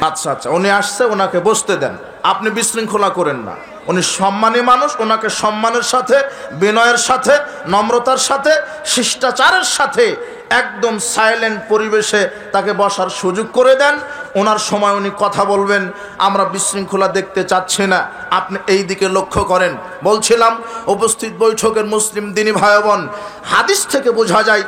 আচ্ছা আচ্ছা, উনি আসছে, ওনাকে বসতে দেন, আপনি বিশৃঙ্খলা করেন না। উনি সম্মানী মানুষ, ওনাকে সম্মানের সাথে, বিনয়ের সাথে, নম্রতার সাথে, শিষ্টাচারের সাথে একদম সাইলেন্ট পরিবেশে তাকে বসার সুযোগ করে দেন। ওনার সময় উনি কথা বলবেন, আমরা বিশৃঙ্খলা দেখতে চাচ্ছি না, আপনি এই দিকে লক্ষ্য করেন। বলছিলাম উপস্থিত বৈঠকের মুসলিম দিনী ভাই বোন, হাদিস থেকে বোঝা যায়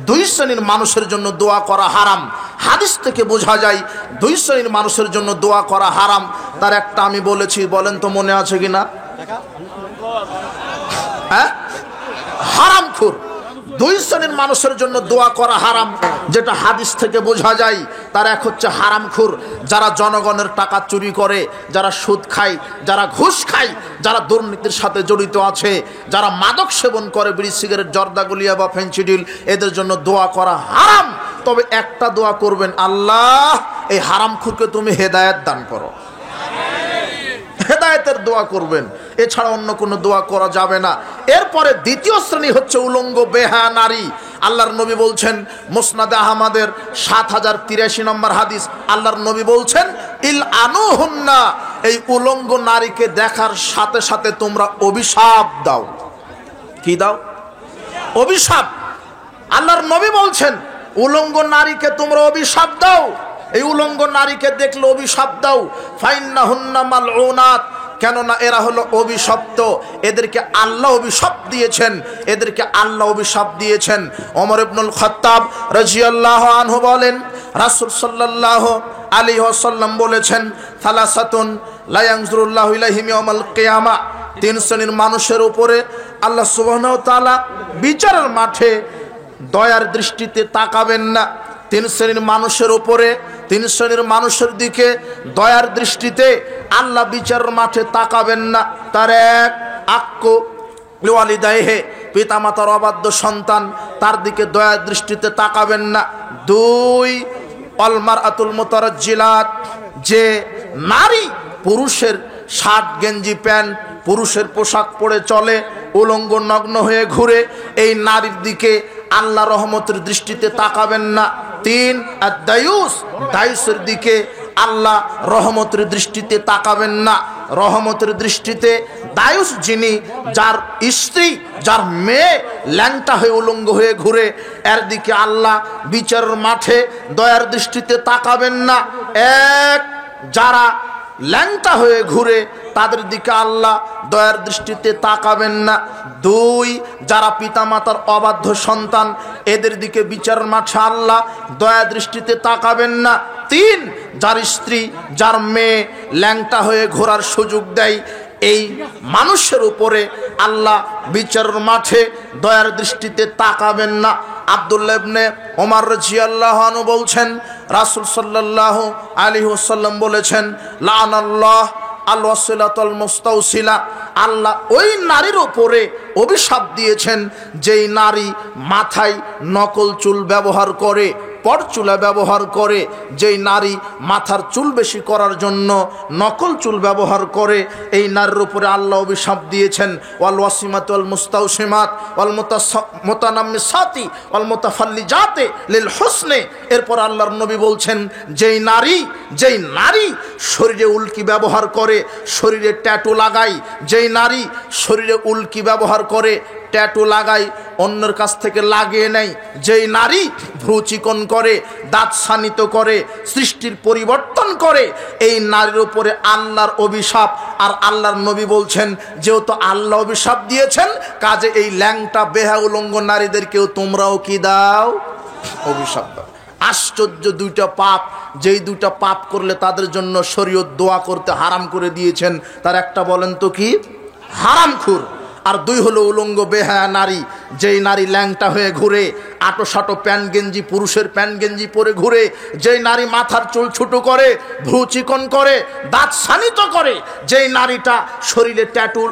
দুই শ্রেণীর মানুষের জন্য দোয়া করা হারাম। হাদিস থেকে বোঝা যায় দুই শ্রেণীর মানুষের জন্য দোয়া করা হারাম। তার একটা আমি বলেছি, বলেন তো মনে আছে কিনা? হ্যাঁ, হারামখোর। দুই শ্রেণীর মানুষের জন্য দোয়া করা হারাম, যেটা হাদিস থেকে বোঝা যায়। তার এক হচ্ছে হারামখোর, যারা জনগণের টাকা চুরি করে, যারা সুদ খায়, যারা ঘুষ খায়, যারা দুর্নীতির সাথে জড়িত আছে, যারা মাদক সেবন করে, বিড়ি সিগারেট জর্দা গুলিয়া বা ফেন্সিডিল, এদের জন্য দোয়া করা হারাম। তবে একটা দোয়া করবেন, আল্লাহ এই হারামখোরকে তুমি হেদায়েত দান করো, হেদায়েতের দোয়া করবেন, এছাড়া অন্য কোনো দোয়া করা যাবে না। এরপরে দ্বিতীয় শ্রেণী হচ্ছে উলঙ্গ বেহায়া নারী। আল্লাহর নবী বলছেন, মুসনাদে আহমদের ৭০৮৩ নম্বর হাদিস, আল্লাহর নবী বলছেন, ইল আনুহুন্না, এই উলঙ্গ নারীকে দেখার সাথে সাথে তোমরা অভিশাপ দাও। কি দাও? অভিশাপ। আল্লাহর নবী বলছেন, উলঙ্গ নারীকে তোমরা অভিশাপ দাও। এই উলঙ্গ নারীকে দেখলে অভিশাপ দাও। ফাইন্নাহুন্না মালউনাত, কেননা এরা হলো অভিশপ্ত, এদেরকে আল্লাহ অভিশাপ দিয়েছেন, এদেরকে আল্লাহ অভিশাপ দিয়েছেন। ওমর ইবনুল খাত্তাব রাদিয়াল্লাহু আনহু বলেন, রাসূল সাল্লাল্লাহু আলাইহি ওয়াসাল্লাম বলেছেন, সালাসাতুন লা ইয়ানজুরুল্লাহু ইলাইহিম ইয়াউমাল কিয়ামা, তিন শ্রেণীর মানুষের উপরে আল্লাহ সুবহানাহু ওয়া তাআলা বিচারের মাঠে দয়ার দৃষ্টিতে তাকাবেন না। তিন শ্রেণীর মানুষের উপরে, তিন শ্রেণীর মানুষের দিকে দয়ার দৃষ্টিতে আল্লাহ বিচারের মাঠে তাকাবেন না। তার এক, আক্কু লিওয়ালিদাইহি, পিতা মাতার অবাধ্য সন্তান, তার দিকে দয়ার দৃষ্টিতে তাকাবেন না। দুই, অলমারআতুল মুতারাজ্জিলাত, যে নারী পুরুষের শার্ট গেঞ্জি প্যান্ট, পুরুষের পোশাক পরে চলে, উলঙ্গ নগ্ন হয়ে ঘুরে, এই নারীর দিকে আল্লাহ রহমতের দৃষ্টিতে তাকাবেন না। তিন, আদ-দায়ুস, দায়ুসের দিকে আল্লাহ রহমতের দৃষ্টিতে তাকাবেন না। রহমতের দৃষ্টিতে দায়ুস যিনি, যার স্ত্রী, যার মেয়ে ল্যাংটা হয়ে উলঙ্গ হয়ে ঘুরে, এর দিকে আল্লাহ বিচারের মাঠে দয়ার দৃষ্টিতে তাকাবেন না। এক, যারা ল্যাংটা হয়ে ঘুরে তাদের দিকে আল্লাহ দয়ার দৃষ্টিতে তাকাবেন না। দুই, যারা পিতামাতার অবাধ্য সন্তান, এদের দিকে বিচারের মাঠে আল্লাহ দয়া দৃষ্টিতে তাকাবেন না। তিন, যার স্ত্রী, যার মেয়ে ল্যাংটা হয়ে ঘোরার সুযোগ দেয়, এই মানুষের উপরে আল্লাহ বিচারের মাঠে দয়ার দৃষ্টিতে তাকাবেন না। আব্দুল্লাহ ইবনে ওমর রাদিয়াল্লাহু আনহু বলছেন, রাসূল সাল্লাল্লাহু আলাইহি ওয়াসাল্লাম বলেছেন, লানাল্লাহ আল ওয়াসিলাতুল মুস্তাওসিলা, আল্লাহ ওই নারীর উপরে অভিশাপ দিয়েছেন যেই নারী মাথায় নকল চুল ব্যবহার করে, পরচুলা ব্যবহার করে, যেই নারী মাথার চুল বেশি করার জন্য নকল চুল ব্যবহার করে, এই নারীর উপরে আল্লাহ অভিশাপ দিয়েছেন। ওয়াল ওয়াসিমাত ওয়াল মুস্তাওসিমাত ওয়াল মুতানাম্মিসাতি ওয়াল মুতাফাল্লিজাতি লিল হুসনে। এরপর আল্লাহর নবী বলছেন, যেই নারী শরীরে উল্কি ব্যবহার করে, শরীরে ট্যাটু লাগায়, যেই নারী শরীরে উল্কি ব্যবহার করে, ট্যাটু লাগায়, অন্যের কাছ থেকে লাগিয়ে নেয়, যেই নারী ভ্রু চিকন করে, দাঁত শানিত করে, সৃষ্টির পরিবর্তন করে, এই নারীর উপরে আল্লাহর অভিশাপ। আর আল্লাহর নবী বলছেন, যেহেতু আল্লাহ অভিশাপ দিয়েছেন, কাজে এই ল্যাংটা বেহা উলঙ্গ নারীদেরকেও তোমরাও কি দাও? অভিশাপ দাও। আশ্চর্য দুইটা পাপ, যেই দুইটা পাপ করলে তাদের জন্য শরীয়ত দোয়া করতে হারাম করে দিয়েছেন। তার একটা বলেন তো কি? হারামখোর। আর দুই হলো উলঙ্গ বেহায়া নারী, যেই নারী ল্যাংটা হয়ে ঘুরে, আটো সাটো প্যান্ট গেঞ্জি, পুরুষের প্যান্ট গেঞ্জি পরে ঘুরে, যেই নারী মাথার চুল ছোটো করে, ভ্রু চিকন করে, দাঁত শানিত করে, যেই নারীটা শরীরে ট্যাটু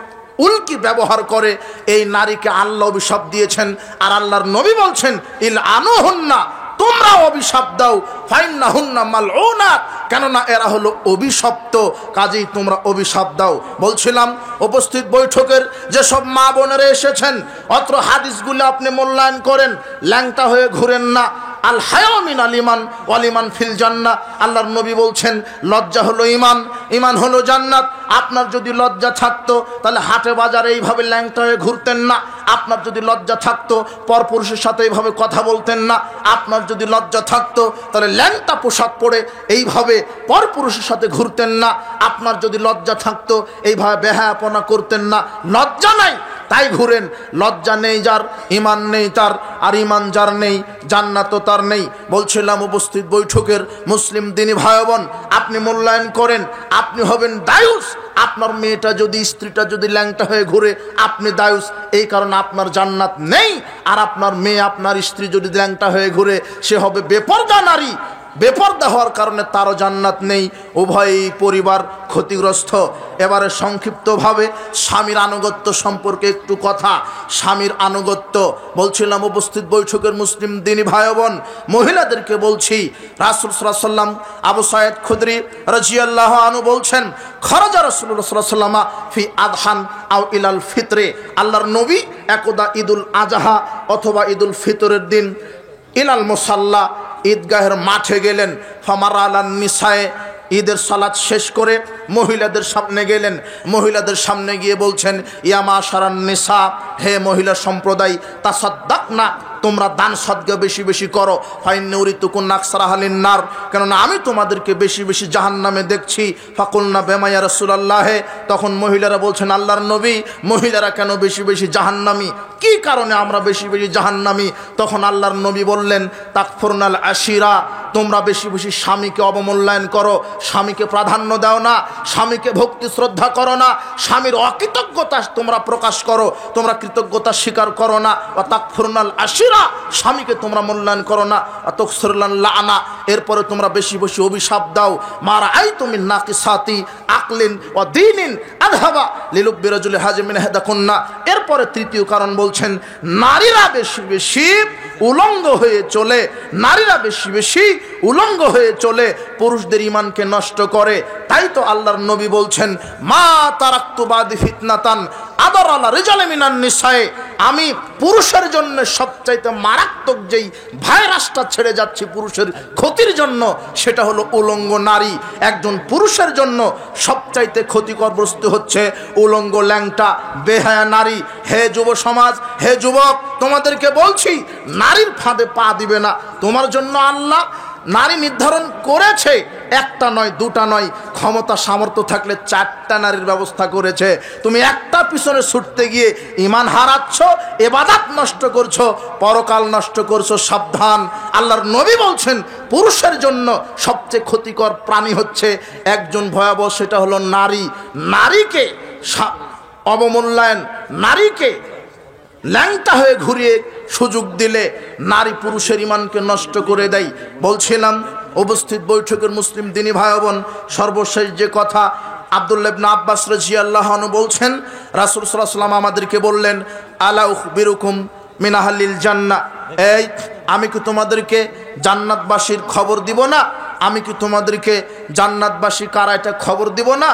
উল্কি ব্যবহার করে, এই নারীকে আল্লাহ অভিশাপ দিয়েছেন। আর আল্লাহর নবী বলছেন, ইল আনুহুন্না, তোমরা অভিশাপ দাও, ফাইন্নাহুন্না মালউনাত, কেননা এরা হলো অভিশপ্ত, কাজেই তোমরা অভিশাপ দাও। বলছিলাম উপস্থিত বৈঠকের যেসব মা বোনেরা এসেছেন, অত্র হাদিসগুলো আপনি মূল্যায়ন করেন, ল্যাংটা হয়ে ঘুরেন না, আল হায়া মিনাল ঈমান ওয়াল ঈমান ফিল জান্নাহ। আল্লাহর নবী বলছেন লজ্জা হলো ঈমান, ঈমান হলো জান্নাত। আপনার যদি লজ্জা থাকতো তাহলে হাটে বাজারে এইভাবে ল্যাংটা হয়ে ঘুরতেন না। আপনার যদি লজ্জা থাকতো পরপুরুষের সাথে এইভাবে কথা বলতেন না। আপনার যদি লজ্জা থাকতো তাহলে ল্যাংটা পোশাক পরে এইভাবে পরপুরুষের সাথে ঘুরতেন না। আপনার যদি লজ্জা থাকতো এইভাবে বেহায়াপনা করতেন না। লজ্জা নাই তাই ঘুরেন। লজ্জা নেই যার, ঈমান নেই তার, আর ঈমান যার নেই জান্নাতও তার নেই। বলছিলাম উপস্থিত বৈঠকের মুসলিম দিনী ভাই বোন, আপনি মূল্যায়ন করেন, আপনি হবেন দায়ুস। আপনার মেয়েটা যদি, স্ত্রীটা যদি ল্যাংটা হয়ে ঘুরে, আপনি দায়ুস, এই কারণে আপনার জান্নাত নেই। আর আপনার মেয়ে, আপনার স্ত্রী যদি ল্যাংটা হয়ে ঘুরে, সে হবে বেপরদা নারী। বেপরদা হওয়ার কারণে তারও জান্নাত নেই। উভয়ই পরিবার ক্ষতিগ্রস্ত। এবারে সংক্ষিপ্তভাবে স্বামীর আনুগত্য সম্পর্কে একটু কথা। স্বামীর আনুগত্য বলছিলাম উপস্থিত বৈঠকের মুসলিম দিনী ভাই বোন, মহিলাদেরকে বলছি, রাসূল সাল্লাল্লাহু আলাইহি ওয়াসাল্লাম আবু সাঈদ খুদরি রাদিয়াল্লাহু আনহু বলছেন, খরাজা রাসূলুল্লাহ সাল্লাল্লাহু আলাইহি ওয়াসাল্লাম ফি আদহান আও ইলাল ফিতরে। আল্লাহর নবী একদা ঈদুল আজহা অথবা ঈদুল ফিতরের দিন ইলাল মুসাল্লা, ঈদগাহের মাঠে গেলেন। ফামারা আলান নিসায়ে, ঈদের সালাত শেষ করে মহিলাদের সামনে গেলেন। মহিলাদের সামনে গিয়ে বলছেন, ইয়া মাশারান নিসা, হে মহিলা সম্প্রদায়, তাসাদ্দাকনা, তোমরা দান সদকা বেশি বেশি করো। ফাইন্নী উরিতুকুন আকসারা আহলিন নার, কেননা আমি তোমাদেরকে বেশি বেশি জাহান্নামে দেখছি। ফাকুলনা বিমা ইয়া রাসূলুল্লাহ, তখন মহিলারা বলছেন, আল্লাহর নবী, মহিলারা কেন বেশি বেশি জাহান্নামী, কি কারণে আমরা বেশি বেশি জাহান্নামী? তখন আল্লাহর নবী বললেন, তাকফুরনাল আশিরা, তোমরা বেশি বেশি স্বামীকে অবমূল্যায়ন করো, স্বামীকে প্রাধান্য দাও না, স্বামীকে ভক্তি শ্রদ্ধা করো না, স্বামীর অকৃতজ্ঞতা তোমরা প্রকাশ করো, তোমরা কৃতজ্ঞতা স্বীকার করো না। তাকফুরনাল আশিরা, স্বামীকে তোমরা মূল্যায়ন করো না। তাকসুরুল লানা, এরপরে তোমরা বেশি বেশি অভিশাপ দাও। মারা আই তুমি নাকিসাতি আকলিন ওয়া দীনিন আযহাবা লিলুব্বি রাজুলি হাজিমিন হাদাকুন্না। এরপরে তৃতীয় কারণ বলছেন, নারীরা বেশি বেশি উলঙ্গ হয়ে চলে, নারীরা বেশি বেশি উলঙ্গ হয়ে চলে, পুরুষদের ঈমানকে নষ্ট করে। তাই তো আল্লাহর নবী বলছেন, মা তারাকতু বাদি ফিতনাতান আদর আলা রিজালি মিনান নিসায়ে, আমি পুরুষের জন্য সবচাইতে মারাত্মক যেই ভাইরাসটা ছেড়ে যাচ্ছি পুরুষের ক্ষতির জন্য, সেটা হলো উলঙ্গ নারী। একজন পুরুষের জন্য সবচাইতে ক্ষতিকর বস্তু হচ্ছে উলঙ্গ ল্যাংটা বেহায়া নারী। হে যুব সমাজ, হে যুবক, তোমাদেরকে বলছি, নারীর ফাঁদে পা দিবে না। তোমার জন্য আল্লাহ নারী নির্ধারণ করেছে, একটা নয়, দুটা নয়, ক্ষমতা সামর্থ্য থাকলে 4টা নারীর ব্যবস্থা করেছে। তুমি একটা পিছনে ছুটতে গিয়ে ঈমান হারাচ্ছ, ইবাদত নষ্ট করছো, পরকাল নষ্ট করছো, সাবধান। আল্লাহর নবী বলছেন, পুরুষের জন্য সবচেয়ে ক্ষতিকর প্রাণী হচ্ছে একজন ভয়াবহ, সেটা হলো নারী। নারীকে অবমূল্যায়ন, নারীকে ল্যাংটা হয়ে ঘুরিয়ে সুযোগ দিলে নারী পুরুষের ঈমানকে নষ্ট করে দেয়। বলছিলাম উপস্থিত বৈঠকের মুসলিম দিনী ভাই বোন, সর্বশেষ যে কথা, আব্দুল্লাহ ইবনে আব্বাস রাদিয়াল্লাহু আনহু বলছেন, রাসূল সাল্লাল্লাহু আলাইহি ওয়াসাল্লাম আমাদেরকে বললেন, আলা উখবিরুকুম মিন আহলিল জান্নাহ, এই আমি কি তোমাদেরকে জান্নাতবাসীর খবর দিব না? আমি কি তোমাদেরকে জান্নাতবাসী কারা এটা খবর দিব না?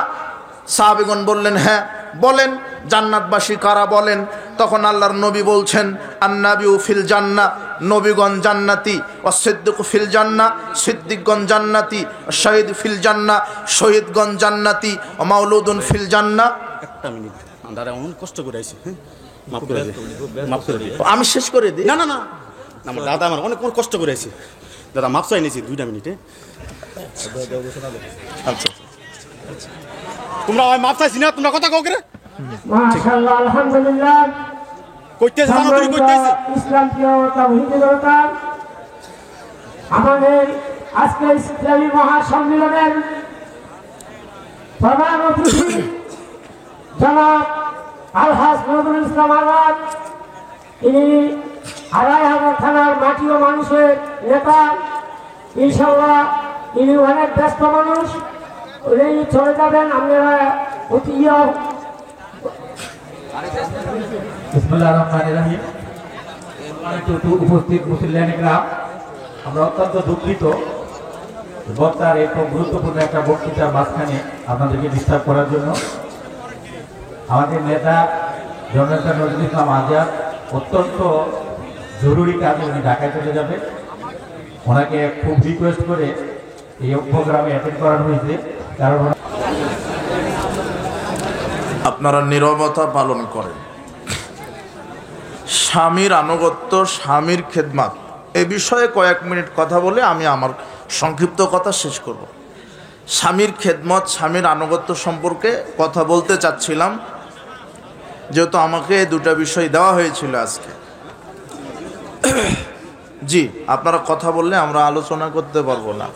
সাহাবীগণ বললেন, হ্যাঁ বলেন, জান্নাতবাসী কারা বলেন। তখন আল্লাহর নবী বলছেন, আন্নাবিউ ফিল জান্নাহ, নবীগণ জান্নাতি, ওয়া সিদ্দিকু ফিল জান্নাহ, সিদ্দিকগণ জান্নাতি, শহীদ ফিল জান্নাহ, শহীদগণ জান্নাতি, ওয়া মাউলুদুন ফিল জান্নাহ। একটা মিনিট দাদা, অনেক কষ্ট করে আইছি, মাফ করে দিন, মাফ করে দিন, আমি শেষ করে দিই। না না না, আমার দাদা আমার অনেক কষ্ট করে আইছি দাদা, মাফ চাই নিয়েছি 2টা মিনিটে। আচ্ছা তোমরা মাফ চাইছি না, তোমরা কথা কাউকে মাশাআল্লাহ, আলহামদুলিল্লাহ, কইতেছ জানো তুমি কইতেছ ইসলাম প্রিয় তাওহীদ জনতা, আমাদের আজকে ইসলামী মহাসম্মেলনের প্রধান অতিথি জনাব আলহাজ নজরুল ইসলাম আজাদ, ইনি আড়াইহাজার থানার মাটি ও মানুষের নেতা। ইনশাআল্লাহ ইনি অনেক ব্যস্ত মানুষ, উনি চলে যাবেন। আপনারা অতি বিসমিল্লাহির রহমানির রহিম। উপস্থিত মুসলিমরা, আমরা অত্যন্ত দুঃখিত বক্তার এই খুব গুরুত্বপূর্ণ একটা বক্তৃতার মাঝখানে আপনাদেরকে ডিস্টার্ব করার জন্য। আমাদের নেতা জননেতা নজরুল ইসলাম আজাদ অত্যন্ত জরুরি কাজে উনি ঢাকায় চলে যাবে। ওনাকে খুব রিকোয়েস্ট করে এই প্রোগ্রামে অ্যাটেন্ড করানো হয়েছে, কারণ আপনারা নীরবতা পালন করেন। স্বামীর আনুগত্য, স্বামীর খেদমত, এ বিষয়ে কয়েক মিনিট কথা বলে আমি আমার সংক্ষিপ্ত কথা শেষ করব। স্বামীর খেদমত, স্বামীর আনুগত্য সম্পর্কে কথা বলতে চাচ্ছিলাম, যেহেতু আমাকে দুটা বিষয় দেওয়া হয়েছিল আজকে। জি, আপনারা কথা বললে আমরা আলোচনা করতে পারবো না।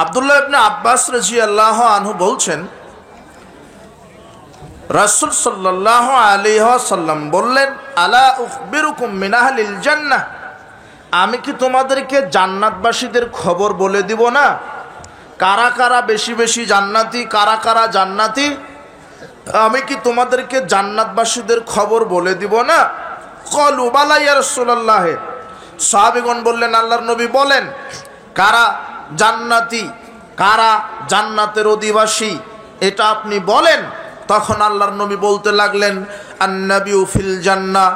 আব্দুল্লাহ ইবনে আব্বাস রাদিয়াল্লাহু আনহু বলছেন, রাসূল সাল্লাল্লাহু আলাইহি ওয়াসাল্লাম বললেন, আলা উখবিরুকুম মিন আহলিল জান্নাহ, আমি কি তোমাদেরকে জান্নাতবাসীদের খবর বলে দিব না? কারা কারা বেশি বেশি জান্নাতি, কারা কারা জান্নাতি, আমি কি তোমাদেরকে জান্নাতবাসীদের খবর বলে দিব না? ক্বালু বালা ইয়া রাসূলুল্লাহ, সাহাবীগণ বললেন, আল্লাহর নবী বলেন, কারা জান্নাতি, কারা জান্নাতের অধিবাসী, এটা আপনি বলেন। তখন আল্লাহর নবী বলতে লাগলেন, আন-নাবিয়্যু ফিল জান্নাহ,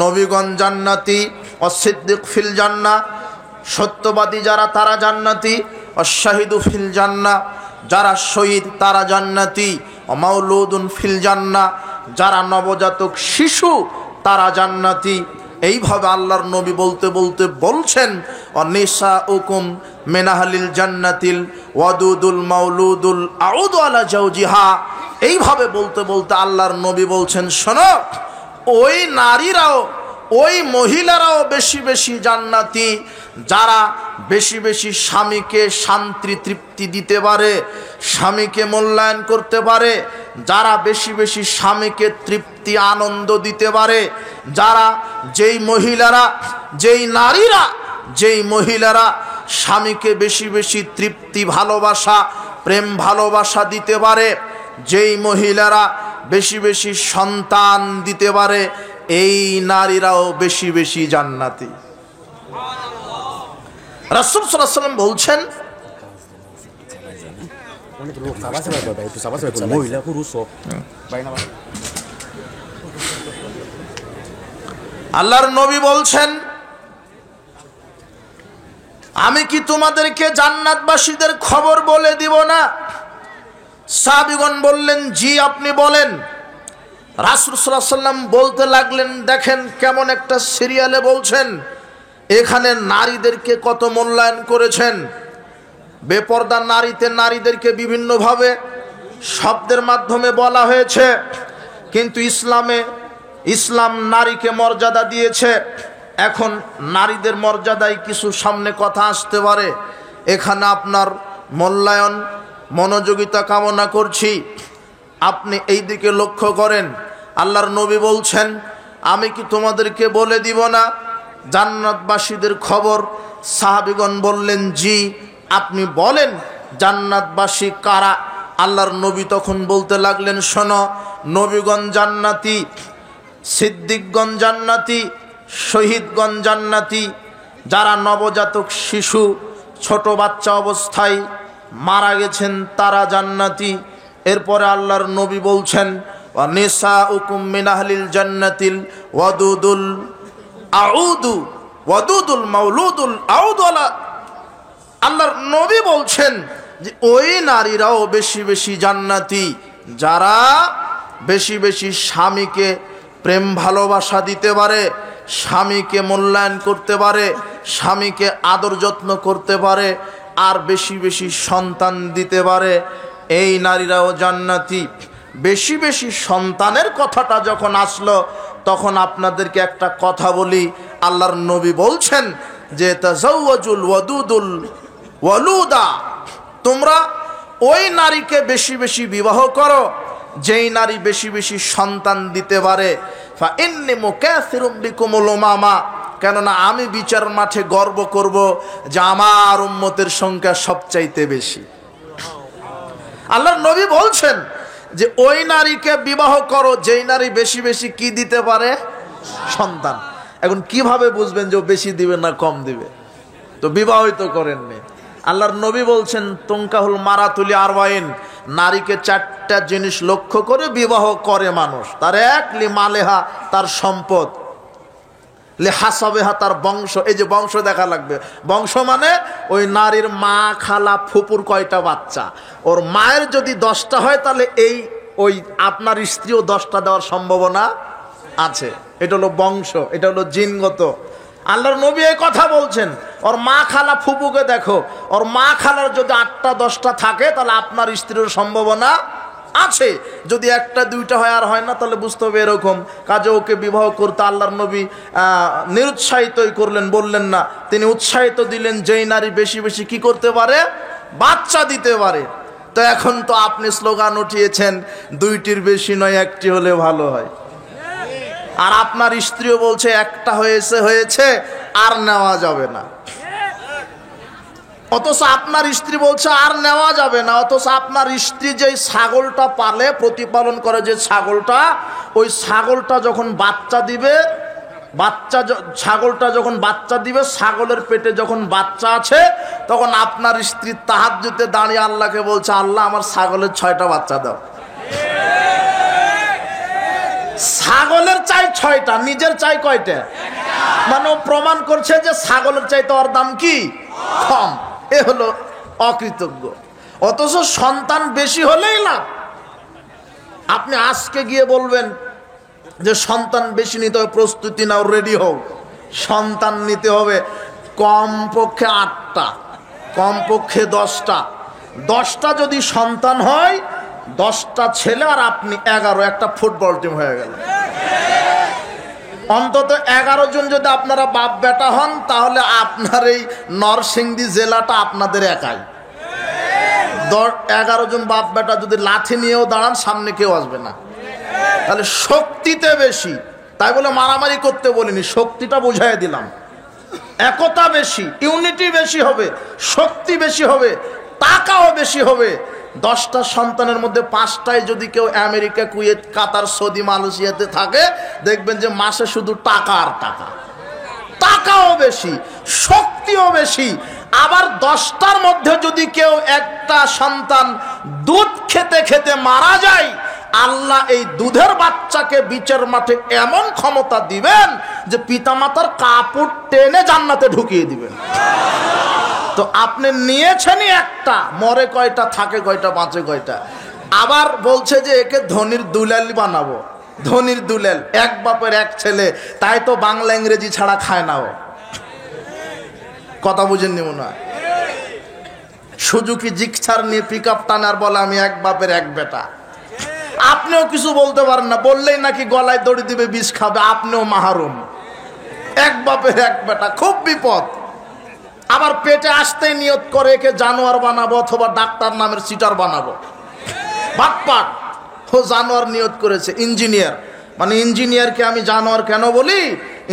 নবীগণ জান্নাতি, ওয়াস-সিদ্দিক ফিল জান্নাহ, সত্যবাদী যারা তারা জান্নাতি, ওয়াশ-শাহিদু ফিল জান্নাহ, যারা শহীদ তারা জান্নাতি, ওয়া মাওলুদুন ফিল জান্নাহ, যারা নবজাতক শিশু তারা জান্নাতি। এইভাবে আল্লাহর নবী বলতে বলতে বলছেন, অনিসাউকুম মিন আহলিল জান্নাতিল ওয়াদুদুল মাওলুদুল আউদু আলা জাওজিহা। এইভাবে বলতে বলতে আল্লাহর নবী বলছেন, শোনো, ওই নারীরাও, ওই মহিলারাও বেশি বেশি জান্নাতি, যারা বেশি বেশি স্বামীকে শান্তি তৃপ্তি দিতে পারে, স্বামীকে মূল্যায়ন করতে পারে, যারা বেশি বেশি স্বামীকে তৃপ্তি আনন্দ দিতে পারে, যারা যেই মহিলারা, যেই নারীরা, যেই মহিলারা স্বামীকে বেশি বেশি তৃপ্তি ভালোবাসা প্রেম ভালোবাসা দিতে পারে, যেই মহিলারা বেশি বেশি সন্তান দিতে পারে, এই নারীরাও বেশি বেশি জান্নাতি। রাসূল সাল্লাল্লাহু আলাইহি ওয়াসাল্লাম বলছেন, আল্লাহর নবী বলছেন, আমি কি তোমাদেরকে জান্নাতবাসীদের খবর বলে দিব না? সাহাবীগণ বললেন, জি আপনি বলেন। রাসূল সাল্লাল্লাহু আলাইহি ওয়াসাল্লাম বলতে লাগলেন, দেখেন কেমন একটা সিরিয়ালে বলছেন, এখানে নারীদেরকে কত মূল্যায়ন করেছেন। বেপরদা নারীতে নারীদেরকে বিভিন্নভাবে শব্দের মাধ্যমে বলা হয়েছে, কিন্তু ইসলাম নারীকে মর্যাদা দিয়েছে। এখন নারীদের মর্যাদায় কিছু সামনে কথা আসতে পারে, এখানে আপনার মূল্যায়ন মনোযোগিতা কামনা করছি, আপনি এই দিকে লক্ষ্য করেন। আল্লাহর নবী বলছেন, আমি কি তোমাদেরকে বলে দিব না জান্নাতবাসীদের খবর? সাহাবীগণ বললেন, জি আপনি বলেন, জান্নাতবাসী কারা? আল্লাহর নবী তখন বলতে লাগলেন, শোনো, নবীগণ জান্নাতি, সিদ্দিকগণ জান্নাতি, শহীদগণ জান্নাতি, যারা নবজাতক শিশু ছোট বাচ্চা অবস্থায় মারা গেছেন তারা জান্নাতি। এরপরে আল্লাহর নবী বলছেন, ওয়ানিসাউকুম মিন আহলিল জান্নাতিল ওয়াদুদুল আউদু ওয়াদুদুল মাওলুদুল আউদু আলা। আল্লাহর নবী বলছেন যে ওই নারীরাও বেশি বেশি জান্নাতি, যারা বেশি বেশি স্বামীকে প্রেম ভালোবাসা দিতে পারে, স্বামীকে মূল্যায়ন করতে পারে, স্বামীকে আদর যত্ন করতে পারে, আর বেশি বেশি সন্তান দিতে পারে, এই নারীরাও জান্নাতি। বেশি বেশি সন্তানের কথাটা যখন আসলো, তখন আপনাদেরকে একটা কথা বলি। আল্লাহর নবী বলছেন যে তাজাওয়াজুল ওয়াদুদুল ওয়ালুদা, তোমরা ওই নারীকে বেশি বেশি বিবাহ করো যেই নারী বেশি বেশি সন্তান দিতে পারে। ফা ইন্নী মুকাসিরুম বিকুমুল উমামা, কেননা আমি বিচার মাঠে গর্ব করব যে আমার উম্মতের সংখ্যা সবচাইতে বেশি। আল্লাহর নবী বলছেন যে ওই নারীকে বিবাহ করো যেই নারী বেশি বেশি কি দিতে পারে? সন্তান। এখন কিভাবে বুঝবেন যে ও বেশি দিবে না কম দিবে? তো বিবাহই তো করেননি। আল্লাহর নবী বলছেন, তুনকাহুল মারাতুলি আরবাইন, নারীকে চারটা জিনিস লক্ষ্য করে বিবাহ করে মানুষ। তার এক, লিমালেহা, তার সম্পদ। লিহাসাবিহা, তার বংশ। এই যে বংশ দেখা লাগবে, বংশ মানে ওই নারীর মা, খালা, ফুপুর কয়টা বাচ্চা। ওর মায়ের যদি 10টা হয় তাহলে ওই আপনার স্ত্রীও 10টা দেওয়ার সম্ভাবনা আছে। এটা হলো বংশ, এটা হলো জিনগত। আল্লাহর নবী এই কথা বলছেন। ওর মা, খালা, ফুপুকে দেখো, ওর মা খালার যদি 8টা 10টা থাকে তাহলে আপনার স্ত্রীর সম্ভাবনা আছে। যদি 1টা 2টা হয় আর হয় না, তাহলে বুঝতে হবে এরকম। কাজে ওকে বিবাহ করতে আল্লাহর নবী নিরুৎসাহিতই করলেন, বললেন না। তিনি উৎসাহিত দিলেন যেই নারী বেশি বেশি কি করতে পারে, বাচ্চা দিতে পারে। তো এখন তো আপনি স্লোগান উঠিয়েছেন 2টির বেশি নয়, 1টি হলে ভালো হয়। আর আপনার স্ত্রীও বলছে 1টা হয়েছে আর নেওয়া যাবে না। অথচ আপনার স্ত্রী বলছে আর নেওয়া যাবে না। অথচ আপনার স্ত্রী যেই ছাগলটা পালে, প্রতিপালন করে যে ছাগলটা, ওই ছাগলটা যখন বাচ্চা দিবে, ছাগলটা যখন বাচ্চা দিবে, ছাগলের পেটে যখন বাচ্চা আছে, তখন আপনার স্ত্রী তাহাজ্জুদে দাঁড়িয়ে আল্লাহকে বলছে, আল্লাহ আমার ছাগলের 6টা বাচ্চা দাও। ছাগলের চাই 6টা, নিজের চাই কয়টা? মানে ও প্রমাণ করছে যে ছাগলের চাইতে ওর দাম কি কম। এ হলো অকৃতজ্ঞ। অথচ সন্তান বেশি হলেই লাভ। আপনি আজকে গিয়ে বলবেন যে সন্তান বেশি নিতে হবে, প্রস্তুতি নাও, রেডি হও। সন্তান নিতে হবে কমপক্ষে 8টা, কমপক্ষে 10টা। 10টা যদি সন্তান হয়, 10টা ছেলে আর আপনি 11, একটা ফুটবল টিম হয়ে গেল। অন্তত 11 জন যদি আপনারা বাপ বেটা হন, তাহলে আপনার এই নরসিংদী জেলাটা আপনাদের একাই। 11 জন বাপ বেটা যদি লাঠি নিয়েও দাঁড়ান, সামনে কেউ আসবে না। তাহলে শক্তিতে বেশি, তাই বলে মারামারি করতে বলিনি, শক্তিটা বুঝাই দিলাম। একতা বেশি, ইউনিটি বেশি হবে, শক্তি বেশি হবে, টাকাও বেশি হবে। 10টা সন্তানের মধ্যে 5টায় যদি কেউ আমেরিকা, কুয়েত, কাতার, সৌদি, মালয়েশিয়াতে থাকে, দেখবেন যে মাসে শুধু টাকা আর টাকা। টাকাও বেশি, শক্তিও বেশি। আবার 10টার মধ্যে যদি কেউ একটা সন্তান দুধ খেতে খেতে মারা যায়, আল্লাহ এই দুধের বাচ্চাকে বিচার মাঠে এমন ক্ষমতা দিবেন যে পিতামাতার কাপড় টেনে জান্নাতে ঢুকিয়ে দিবেন। তো আপনি নিয়েছেনই একটা, মরে কয়টা, থাকে কয়টা, বাঁচে কয়টা। আবার বলছে যে একে ধনির দুলাল বানাবো। ধনির দুলাল, এক বাপের এক ছেলে, তাই তো বাংলা ইংরেজি ছাড়া খায় না ও। কথা বুঝেননি মনে হয়? সুজুকি জিক্সার নিয়ে পিক আপ টানার বলে আমি এক বাপের এক বেটা। আপনিও কিছু বলতে পারেন না, বললেই নাকি গলায় দড়ি দিবে, বিষ খাবে। আপনিও মাহরুম। এক বাপের এক বেটা, খুব বিপদ। আবার পেটে আসতেই নিয়ত করে একে জানোয়ার বানাবো অথবা ডাক্তার নামের সিটার বানাবো। বাটপাট, ও জানোয়ার নিয়ত করেছে। ইঞ্জিনিয়ার, মানে ইঞ্জিনিয়ারকে আমি জানোয়ার কেন বলি?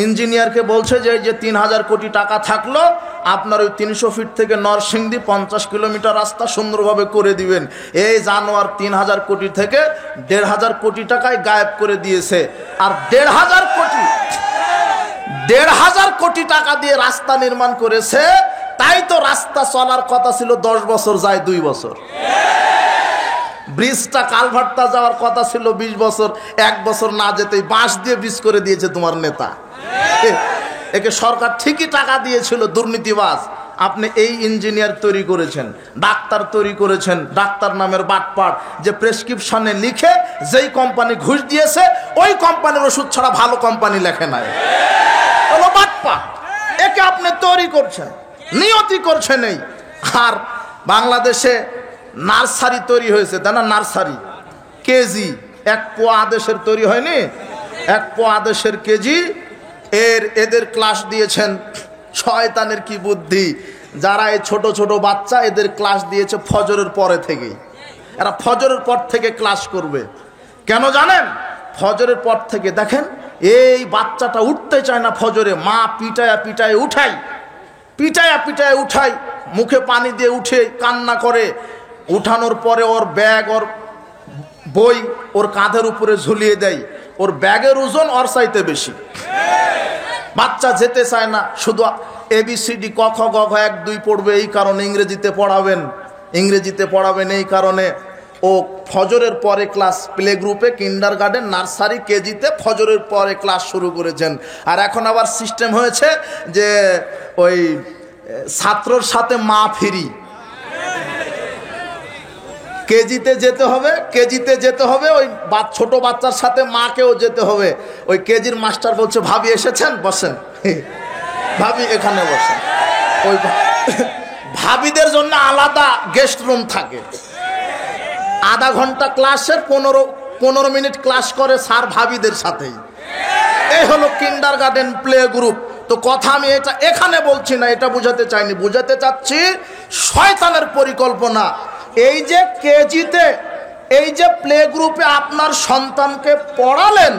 ইঞ্জিনিয়ারকে বলছে যে এই যে 3000 কোটি টাকা থাকলো, আপনার ওই 300 ফিট থেকে নরসিংদী 50 কিলোমিটার রাস্তা সুন্দরভাবে করে দিবেন। এই জানোয়ার 3000 কোটি থেকে 1500 কোটি টাকায় গায়েব করে দিয়েছে। আর 1500 কোটি টাকা দিয়ে রাস্তা নির্মাণ করেছে। তাই তো রাস্তা চলার কথা ছিল 10 বছর, যায় 2 বছর। ব্রিজটা, কালভার্টটা যাওয়ার কথা ছিল 20 বছর, 1 বছর না যেতেই বাঁশ দিয়ে ব্রিজ করে দিয়েছে তোমার নেতা। একে সরকার ঠিকই টাকা দিয়েছিল, দুর্নীতিবাজ। আপনি এই ইঞ্জিনিয়ার তৈরি করেছেন, ডাক্তার তৈরি করেছেন, ডাক্তার নামের বাটপাট, যে প্রেসক্রিপশনে লিখে যেই কোম্পানি ঘুষ দিয়েছে ওই কোম্পানির ওষুধ ছাড়া ভালো কোম্পানি লেখে নাই। হলো বাটপাট। একে আপনি তৈরি করছেন, নিয়তি করছেন। এই আর বাংলাদেশে নার্সারি তৈরি হয়েছে, তাই না? নার্সারি কেজি 1 পোয়া আদেশের তৈরি হয়নি, 1 পোয়া আদেশের কেজি। এদের ক্লাস দিয়েছেন শয়তানের কি বুদ্ধি, যারা এই ছোট ছোট বাচ্চা, এদের ক্লাস দিয়েছে ফজরের পরে থেকেই। এরা ফজরের পর থেকে ক্লাস করবে। কেন জানেন? ফজরের পর থেকে দেখেন এই বাচ্চাটা উঠতে চায় না ফজরে, মা পিটায়া পিটায় উঠায়, মুখে পানি দিয়ে উঠে কান্না করে। উঠানোর পরে ওর ব্যাগ, ওর বই ওর কাঁধের উপরে ঝুলিয়ে দেয়। ওর ব্যাগের ওজন ওর চাইতে বেশি। বাচ্চা যেতে চায় না, শুধু ABCD ক খ গ ঘ 1 2 পড়বে। এই কারণে ইংরেজিতে পড়াবেন এই কারণে ও ফজরের পরে ক্লাস প্লে গ্রুপে, কিন্ডার গার্ডেন, নার্সারি, কেজিতে ফজরের পরে ক্লাস শুরু করেছেন। আর এখন আবার সিস্টেম হয়েছে যে ওই ছাত্রর সাথে মা ফ্রি। কেজিতে যেতে হবে ওই ছোট বাচ্চার সাথে মাকেও যেতে হবে। ওই কেজির মাস্টার বলছে, ভাবি এসেছেন, বসেন, ভাবি এখানে বসেন। ওই ভাবিদের জন্য আলাদা গেস্ট রুম থাকে। আধা ঘন্টা ক্লাসের 15 মিনিট ক্লাস করে স্যার ভাবিদের সাথেই। এই হলো কিন্ডার গার্ডেন প্লে গ্রুপ। তো কথা আমি এটা এখানে বলছি না, এটা বুঝাতে চাইনি, বুঝাতে চাচ্ছি শয়তানের পরিকল্পনা। এই যে কেজিতে, এই যে প্লে গ্রুপে আপনার সন্তানকে পড়ালেন,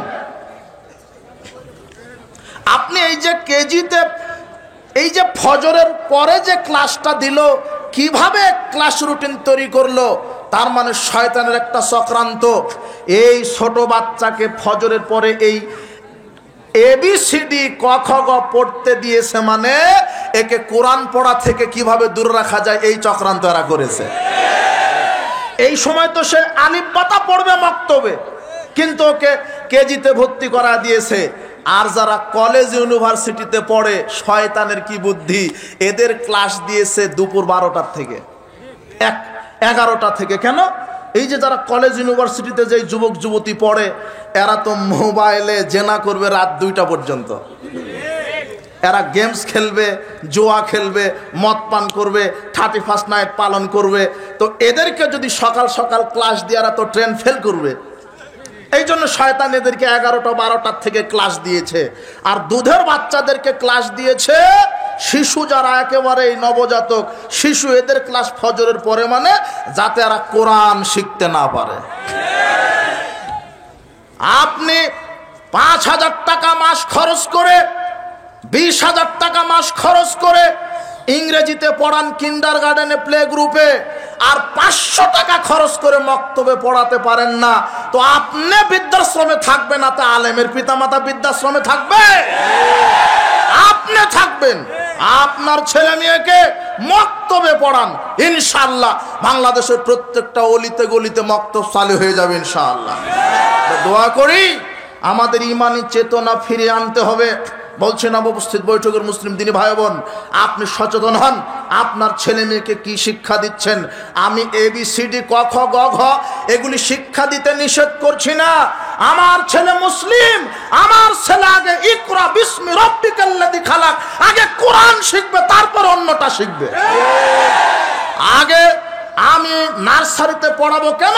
আপনি এই যে কেজিতে এই যে ফজরের পরে যে ক্লাসটা দিল, কিভাবে ক্লাস রুটিন তৈরি করলো, তার মানে শয়তানের একটা চক্রান্ত। এই ছোট বাচ্চাকে ফজরের পরে এই ABCD ক খ গ পড়তে দিয়েছে, মানে একে কোরআন পড়া থেকে কিভাবে দূর রাখা যায় এই চক্রান্ত এরা করেছে। এই সময় তো সে আলিফ বাতা পড়বে মক্তবে, কিন্তু ওকে কেজিতে ভর্তি করা দিয়েছে। আর যারা কলেজ ইউনিভার্সিটিতে পড়ে, শয়তানের কি বুদ্ধি, এদের ক্লাস দিয়েছে দুপুর 12টার থেকে 11টা থেকে। কেন? এই যে যারা কলেজ ইউনিভার্সিটিতে যে যুবক যুবতী পড়ে, এরা তো মোবাইলে জেনা করবে রাত 2টা পর্যন্ত। এরা গেমস খেলবে, জুয়া খেলবে, মদ পান করবে, 31st নাইট পালন করবে। তো এদেরকে যদি সকাল সকাল ক্লাস দিয়ে, এরা তো ট্রেন ফেল করবে। এই জন্য শয়তান এদেরকে 11টা 12টার থেকে ক্লাস দিয়েছে। আর দুধের বাচ্চাদেরকে ক্লাস দিয়েছে শিশু, যারা একেবারে নবজাতক শিশু, এদের ক্লাস ফজরের পরে, মানে যাতে এরা কোরআন শিখতে না পারে। আপনি 5,000 টাকা মাস খরচ করে, 20,000 টাকা মাস খরচ করে ইংরেজিতে পড়ান কিন্ডার গার্ডেনে প্লে গ্রুপে, আর 500 টাকা খরচ করে মক্তবে পড়াতে পারেন না, তো আপনি বৃদ্ধাশ্রমে থাকবে না, তা আলেমের পিতামাতা বৃদ্ধাশ্রমে থাকবে? আপনি থাকবেন। আপনার ছেলে মেয়েকে মক্তবে পড়ান, ইনশাআল্লাহ বাংলাদেশের প্রত্যেকটা অলিতে গলিতে মক্তব চালু হয়ে যাবে ইনশাআল্লাহ। দোয়া করি আমাদের ইমানি চেতনা ফিরে আনতে হবে। বলছেন উপস্থিত বৈঠকের মুসলিম দিনী ভাই বোন, আপনি সচেতন হন, আপনার ছেলে মেয়েকে কি শিক্ষা দিচ্ছেন। আমি ABCD ক খ গ ঘ এগুলি শিক্ষা দিতে নিষেধ করছি না। আমার ছেলে মুসলিম, আমার ছেলে আগে ইকরা বিসমি রাব্বিকাল্লাযী খালাক, আগে কোরআন শিখবে, তারপর অন্যটা শিখবে। আগে আমি নার্সারিতে পড়াবো কেন?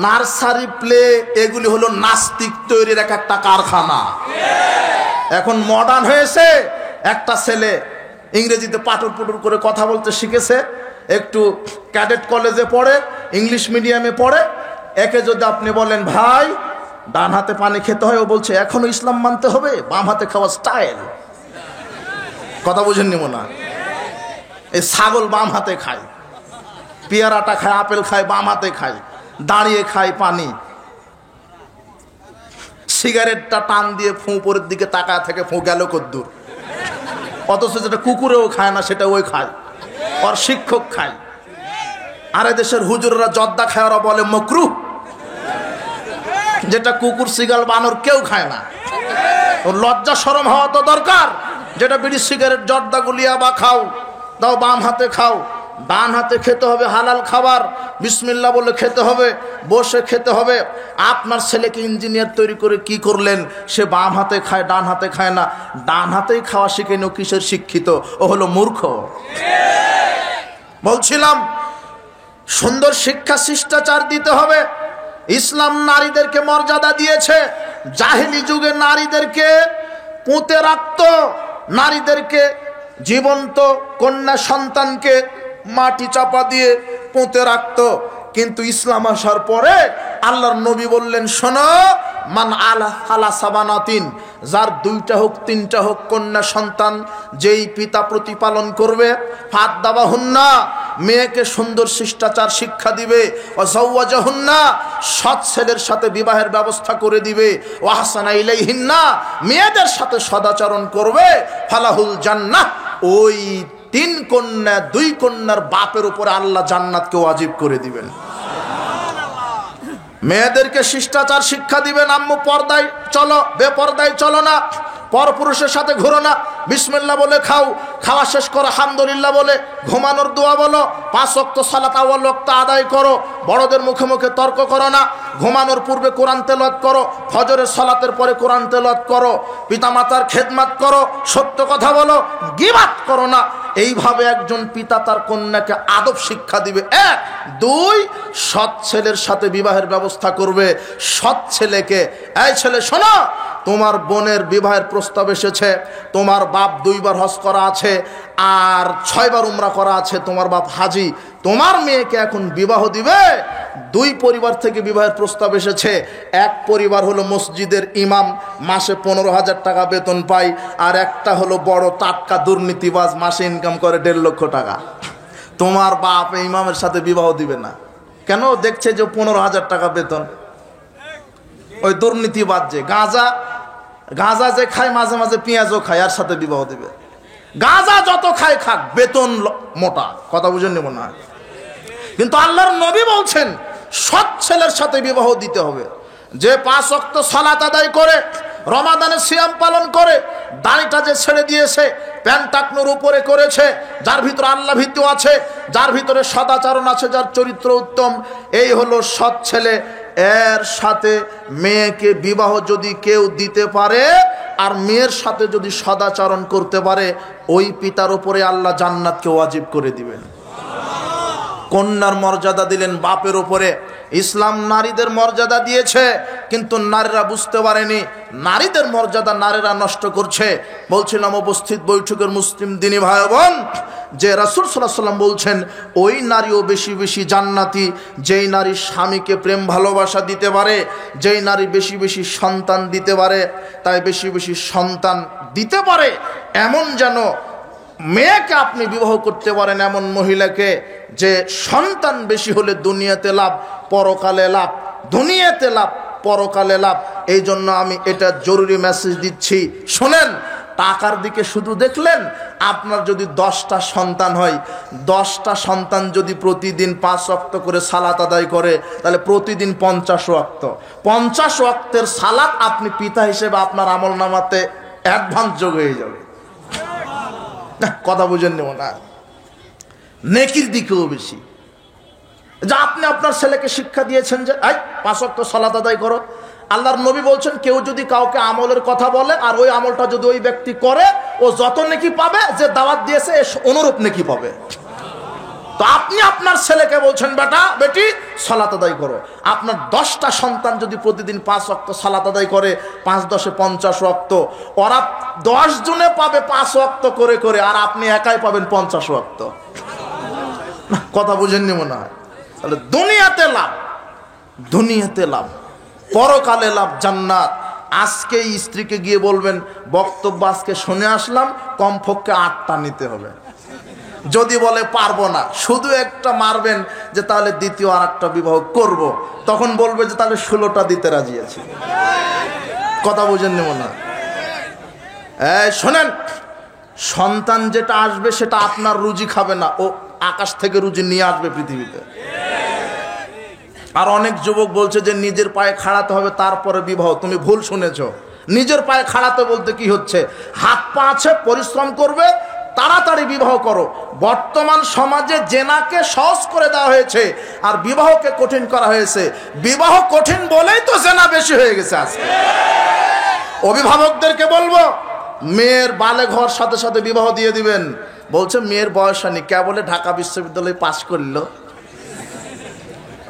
নার্সারি প্লে এগুলি হলো নাস্তিক তৈরির একটা কারখানা। এখন মডার্ন হয়েছে। একটা ছেলে ইংরেজিতে পাটুর পুটুর করে কথা বলতে শিখেছে, একটু ক্যাডেট কলেজে পড়ে, ইংলিশ মিডিয়ামে পড়ে। একে যদি আপনি বলেন, ভাই ডান হাতে পানি খেতে হয়, ও বলছে এখনো ইসলাম মানতে হবে, বাম হাতে খাওয়া স্টাইল। কথা বুঝেননি মনে হয়? এই ছাগল বাম হাতে খায়, পেয়ারাটা খায়, আপেল খায় বাম হাতে খায়, দাঁড়িয়ে খায় পানি, সিগারেটটা টান দিয়ে ফু উপরের দিকে তাকায় থেকে ফু গেল কদ্দুর। অথচ যেটা কুকুরেও খায় না সেটা ওই খায়, আর শিক্ষক খায়। আর দেশের হুজুররা জর্দা খায়, ওরা বলে মকরুহ, যেটা কুকুর সিগাল বানর কেউ খায় না। লজ্জা শরম হওয়া তো দরকার। যেটা বিড়ি সিগারেট জর্দা গুলিয়া বা খাও, দাও বাম হাতে খাও, ডান হাতে খেতে হবে হালাল খাবার, বিসমিল্লাহ বলে খেতে হবে, বসে খেতে হবে। আপনার ছেলেকে ইঞ্জিনিয়ার তৈরি করে কি করলেন? সে বাম হাতে খায়, ডান হাতে খায় না, ডান হাতেই খাওয়া শিখে নো, কিসের শিক্ষিত? ও হলো মূর্খ। বলছিলাম সুন্দর শিক্ষা শিষ্টাচার দিতে হবে। ইসলাম নারীদেরকে মর্যাদা দিয়েছে। জাহেলি যুগে নারীদেরকে পুঁতে রাখত, নারীদেরকে জীবন্ত কন্যা সন্তানকে মাটি চাপা দিয়ে পুঁতে রাখত। কিন্তু ইসলাম আসার পরে আল্লাহর নবী বললেন, শোনো, মান আলা সাবানাতিন, যার 2টা হোক 3টা হোক কন্যা সন্তান, যেই পিতা প্রতিপালন করবে, ফাত দাবা হুন্না, মেয়েকে সুন্দর শিষ্টাচার শিক্ষা দিবে, ও যাওয়াজাহুন্না, সৎ ছেলের সাথে বিবাহের ব্যবস্থা করে দিবে, ও আহসানা ইলাইহিন্না, মেয়েদের সাথে সদাচরণ করবে, ফালাহুল জান্নাহ, ওই 3 কন্যা 2 কন্যার বাপের উপরে আল্লাহ জান্নাতকে ওয়াজিব করে দিবেন। মেয়েদেরকে শিষ্টাচার শিক্ষা দিবেন। আম্মু পর্দায় চলো, বেপর্দায় চলো না, পরপুরুষের সাথে ঘুরো না, বিসমিল্লাহ বলে খাও, খাওয়া শেষ করো আলহামদুলিল্লাহ বলে, ঘুমানোর দোয়া বলো, 5 ওয়াক্ত সালাত আউয়াল ওয়াক্ত আদায় করো, বড়দের মুখে মুখে তর্ক করো না, ঘুমানোর পূর্বে কোরআন তেলাওয়াত করো, ফজরের সালাতের পরে কোরআন তেলাওয়াত করো, পিতামাতার খেদমত করো, সত্য কথা বলো, গীবাত করো না। এইভাবে একজন পিতা তার কন্যাকে আদব শিক্ষা দিবে। 1 2 সৎ ছেলের সাথে বিবাহের ব্যবস্থা করবে। সৎ ছেলেকে, এই ছেলে শোনো, তোমার বোনের বিবাহের প্রস্তাব এসেছে, তোমার বাপ 2 বার হজ করা আছে আর 6 বার উমরা করা আছে, তোমার বাপ হাজি, তোমার মেয়েকে এখন বিবাহ দিবে। 2 পরিবার থেকে বিবাহের প্রস্তাব এসেছে। এক পরিবার হলো মসজিদের ইমাম, মাসে 15,000 টাকা বেতন পায়, আর একটা হলো বড় টাটকা দুর্নীতিবাজ, মাসে ইনকাম করে 1.5 লক্ষ টাকা। তোমার বাপ ইমামের সাথে বিবাহ দিবে না কেন? দেখছে যে 15,000 টাকা বেতন, ওই দুর্নীতিবাদ যে গাঁজা যে খায়, মাঝে মাঝে পেঁয়াজও খায়, আর সাথে বিবাহ দিবে। গাঁজা যত খায় খাক, বেতন মোটা। কথা বুঝেন নেব না? কিন্তু আল্লাহর নবী বলছেন সৎ ছেলের সাথে বিবাহ দিতে হবে, যে 5 ওয়াক্ত সালাত আদায় করে, রমাদানে সিয়াম পালন করে, দাড়িটা যে ছেড়ে দিয়েছে, প্যান্ট টাকনোর উপরে করেছে, যার ভিতরে আল্লাহ ভীতি আছে, যার ভিতরে সদাচরণ আছে, যার চরিত্র উত্তম, এই হলো সৎ ছেলে। এর সাথে মেয়েকে বিবাহ যদি কেউ দিতে পারে আর মেয়ের সাথে যদি সদাচরণ করতে পারে, ওই পিতার উপরে আল্লাহ জান্নাতকে ওয়াজিব করে দিবেন। কন্যার মর্যাদা দিলেন বাপের উপরে। ইসলাম নারীদের মর্যাদা দিয়েছে, কিন্তু নারীরা বুঝতে পারেনি নারীদের মর্যাদা নারীরা নষ্ট করছে। বলছিলাম উপস্থিত বৈঠকের মুসলিম দিনী ভাই বোন, যে রাসূল সাল্লাল্লাহু আলাইহি ওয়াসাল্লাম বলছেন ওই নারীও বেশি বেশি জান্নাতি যেই নারী স্বামীকে প্রেম ভালোবাসা দিতে পারে, যেই নারী বেশি বেশি সন্তান দিতে পারে। তাই বেশি বেশি সন্তান দিতে পারে এমন যেন মেয়েকে আপনি বিবাহ করতে পারেন, এমন মহিলাকে যে সন্তান বেশি হলে দুনিয়াতে লাভ পরকালে লাভ, দুনিয়াতে লাভ পরকালে লাভ। এই জন্য আমি এটা জরুরি মেসেজ দিচ্ছি, শোনেন। টাকার দিকে শুধু দেখলেন, আপনার যদি 10টা সন্তান হয়, 10টা সন্তান যদি প্রতিদিন 5 ওয়াক্ত করে সালাত আদায় করে, তাহলে প্রতিদিন 50 ওয়াক্ত, 50 ওয়াক্তের সালাত আপনি পিতা হিসেবে আপনার আমল নামাতে অ্যাডভান্স যোগ হয়ে যাবে। কথা বুঝেন নেব না? নেকির দিকেও বেশি। যে আপনি আপনার ছেলেকে শিক্ষা দিয়েছেন যে 5 ওয়াক্ত সালাত আদায় করো, আল্লাহর নবী বলছেন কেউ যদি কাউকে আমলের কথা বলে আর ওই আমলটা যদি ওই ব্যক্তি করে, ও যত নেকি পাবে, যে দাওয়াত দিয়েছে অনুরূপ নেকি পাবে। তো আপনি আপনার ছেলেকে বলছেন বেটা বেটি সালাত আদায় করো, আপনার 10টা সন্তান যদি প্রতিদিন 5 ওয়াক্ত সালাত আদায় করে, 5 10 50 ওয়াক্ত, ওরা 10 জনে পাবে 5 ওয়াক্ত করে করে, আর আপনি একাই পাবেন 50 ওয়াক্ত। কথা বুঝেননি মনে হয়? তাহলে দুনিয়াতে লাভ, দুনিয়াতে লাভ, পরকালে লাভ জান্নাত। আজকে স্ত্রীকে গিয়ে বলবেন বক্তব্য আজকে শুনে আসলাম, কমপক্ষে 8টা নিতে হবে। যদি বলে পারবো না, শুধু একটা মারবেন যে তাহলে দ্বিতীয় আর একটা বিবাহ করব, তখন বলবে যে তাহলে 16টা দিতে রাজি আছি। কথা বুঝেননি মনে হয়? শোনেন, সন্তান যেটা আসবে সেটা আপনার রুজি খাবে না, ও আকাশ থেকে রুজি নিয়ে আসবে পৃথিবীতে। আর অনেক যুবক বলছে যে নিজের পায়ে খাড়াতে হবে তারপরে বিবাহ। তুমি ভুল শুনেছো। নিজের পায়ে খাড়াতে বলতে কি হচ্ছে? হাত পা আছে, পরিশ্রম করবে, তাড়াতাড়ি বিবাহ করো। বর্তমান সমাজে জেনাকে সহজ করে দেওয়া হয়েছে আর বিবাহকে কঠিন করা হয়েছে। বিবাহ কঠিন বলেই তো জেনা বেশি হয়ে গেছে আজকে। অভিভাবকদেরকে বলবো মেয়ের বালে ঘর সাথে সাথে বিবাহ দিয়ে দিবেন। বলছে মেয়ের বয়স হয়নি, কেবলে ঢাকা বিশ্ববিদ্যালয়ে পাশ করলো,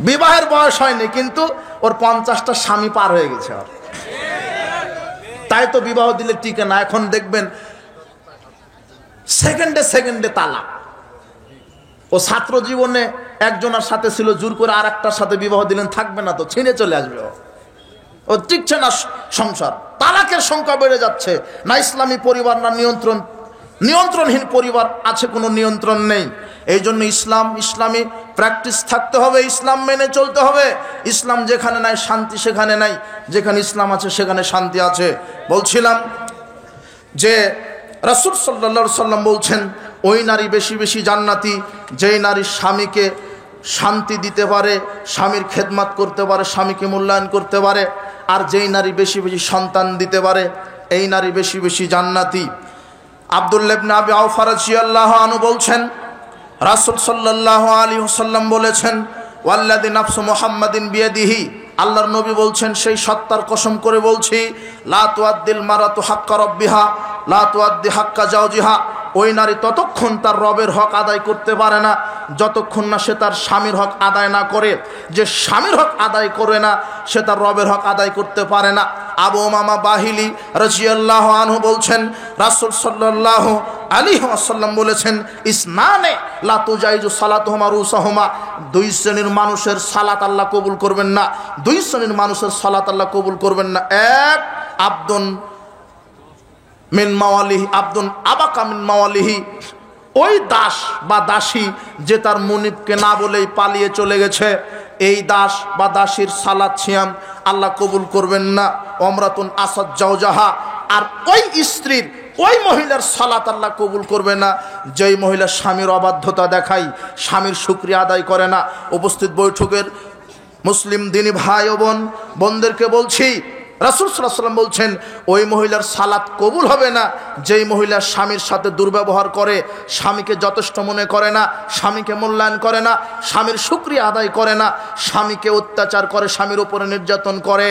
বিবাহের বয়স হয়নি, কিন্তু ওর 50টা স্বামী পার হয়ে গেছে। আর তাই তো বিবাহ দিলে টিকে না। এখন দেখবেন সেকেন্ডে সেকেন্ডে তালাক। ও ছাত্র জীবনে একজনের সাথে ছিল, জোর করে আর একটার সাথে বিবাহ দিলেন, থাকবে না তো, ছিঁড়ে চলে আসবে। ও টিকছে না সংসার, তালাকের সংখ্যা বেড়ে যাচ্ছে। না ইসলামী পরিবার, না নিয়ন্ত্রণহীন পরিবার আছে, কোনো নিয়ন্ত্রণ নেই। এই জন্য ইসলামী প্র্যাকটিস থাকতে হবে, ইসলাম মেনে চলতে হবে। ইসলাম যেখানে নাই শান্তি সেখানে নাই, যেখানে ইসলাম আছে সেখানে শান্তি আছে। বলছিলাম যে রাসূল সাল্লাল্লাহু আলাইহি ওয়াসাল্লাম বলছেন ওই নারী বেশি বেশি জান্নাতি যেই নারী স্বামীকে শান্তি দিতে পারে, স্বামীর খেদমত করতে পারে, স্বামীকে মূল্যায়ন করতে পারে, আর যেই নারী বেশি বেশি সন্তান দিতে পারে এই নারী বেশি বেশি জান্নাতি। আব্দুল্লাহ ইবনে আবি আওফা রাদিয়াল্লাহু আনহু বলছেন, রাসূল সাল্লাল্লাহু আলাইহি ওয়াসাল্লাম বলেছেন, ওয়াল্লাযী নাফসু মুহাম্মাদিন বিয়াদিহি, আল্লাহর নবী বলছেন সেই সত্তার কসম করে বলছি, লা তুআদ্দিল মারাতু হাক্কা রাব্বিহা লা তুআদ্দি হাক্কা জাওজিহা, ওই নারী ততক্ষণ তার রবের হক আদায় করতে পারে না যতক্ষণ না সে তার স্বামীর হক আদায় না করে। যে স্বামীর হক আদায় করে না সে তার রবের হক আদায় করতে পারে না। আবু উমামা বাহিলি রাদিয়াল্লাহু আনহু বলছেন, রাসূল সাল্লাল্লাহু আলাইহি ওয়াসাল্লাম বলেছেন, ইসনানে লা তুজাইজু সালাতুহুমা রুসাহুমা, দুই শ্রেণীর মানুষের সালাত আল্লাহ কবুল করবেন না, দুই শ্রেণীর মানুষের সালাত আল্লাহ কবুল করবেন না। এক, আব্দুন মিন মাওয়ালিহি, আব্দুন আবাকা মিন মাওয়ালিহি, ওই দাস বা দাসী যে তার মুনিবকে না বলেই পালিয়ে চলে গেছে, এই দাস বা দাসীর সালাত সিয়াম আল্লাহ কবুল করবেন না। ওমরাতুন আসাদ জাওজাহা, আর ওই স্ত্রীর ওই মহিলার সালাত আল্লাহ কবুল করবে না যেই মহিলা স্বামীর অবাধ্যতা দেখায়, স্বামীর শুকরিয়া আদায় করে না। উপস্থিত বৈঠকের মুসলিম দিনী ভাই ও বোনদেরকে বলছি, রাসূল সাল্লাল্লাহু আলাইহি ওয়াসাল্লাম বলছেন ওই মহিলার সালাত কবুল হবে না যেই মহিলা স্বামীর সাথে দুর্ব্যবহার করে, স্বামীকে যথেষ্ট মনে করে না, স্বামীকে মূল্যায়ন করে না, স্বামীর শুকরিয়া আদায় করে না, স্বামীকে অত্যাচার করে, স্বামীর উপরে নির্যাতন করে,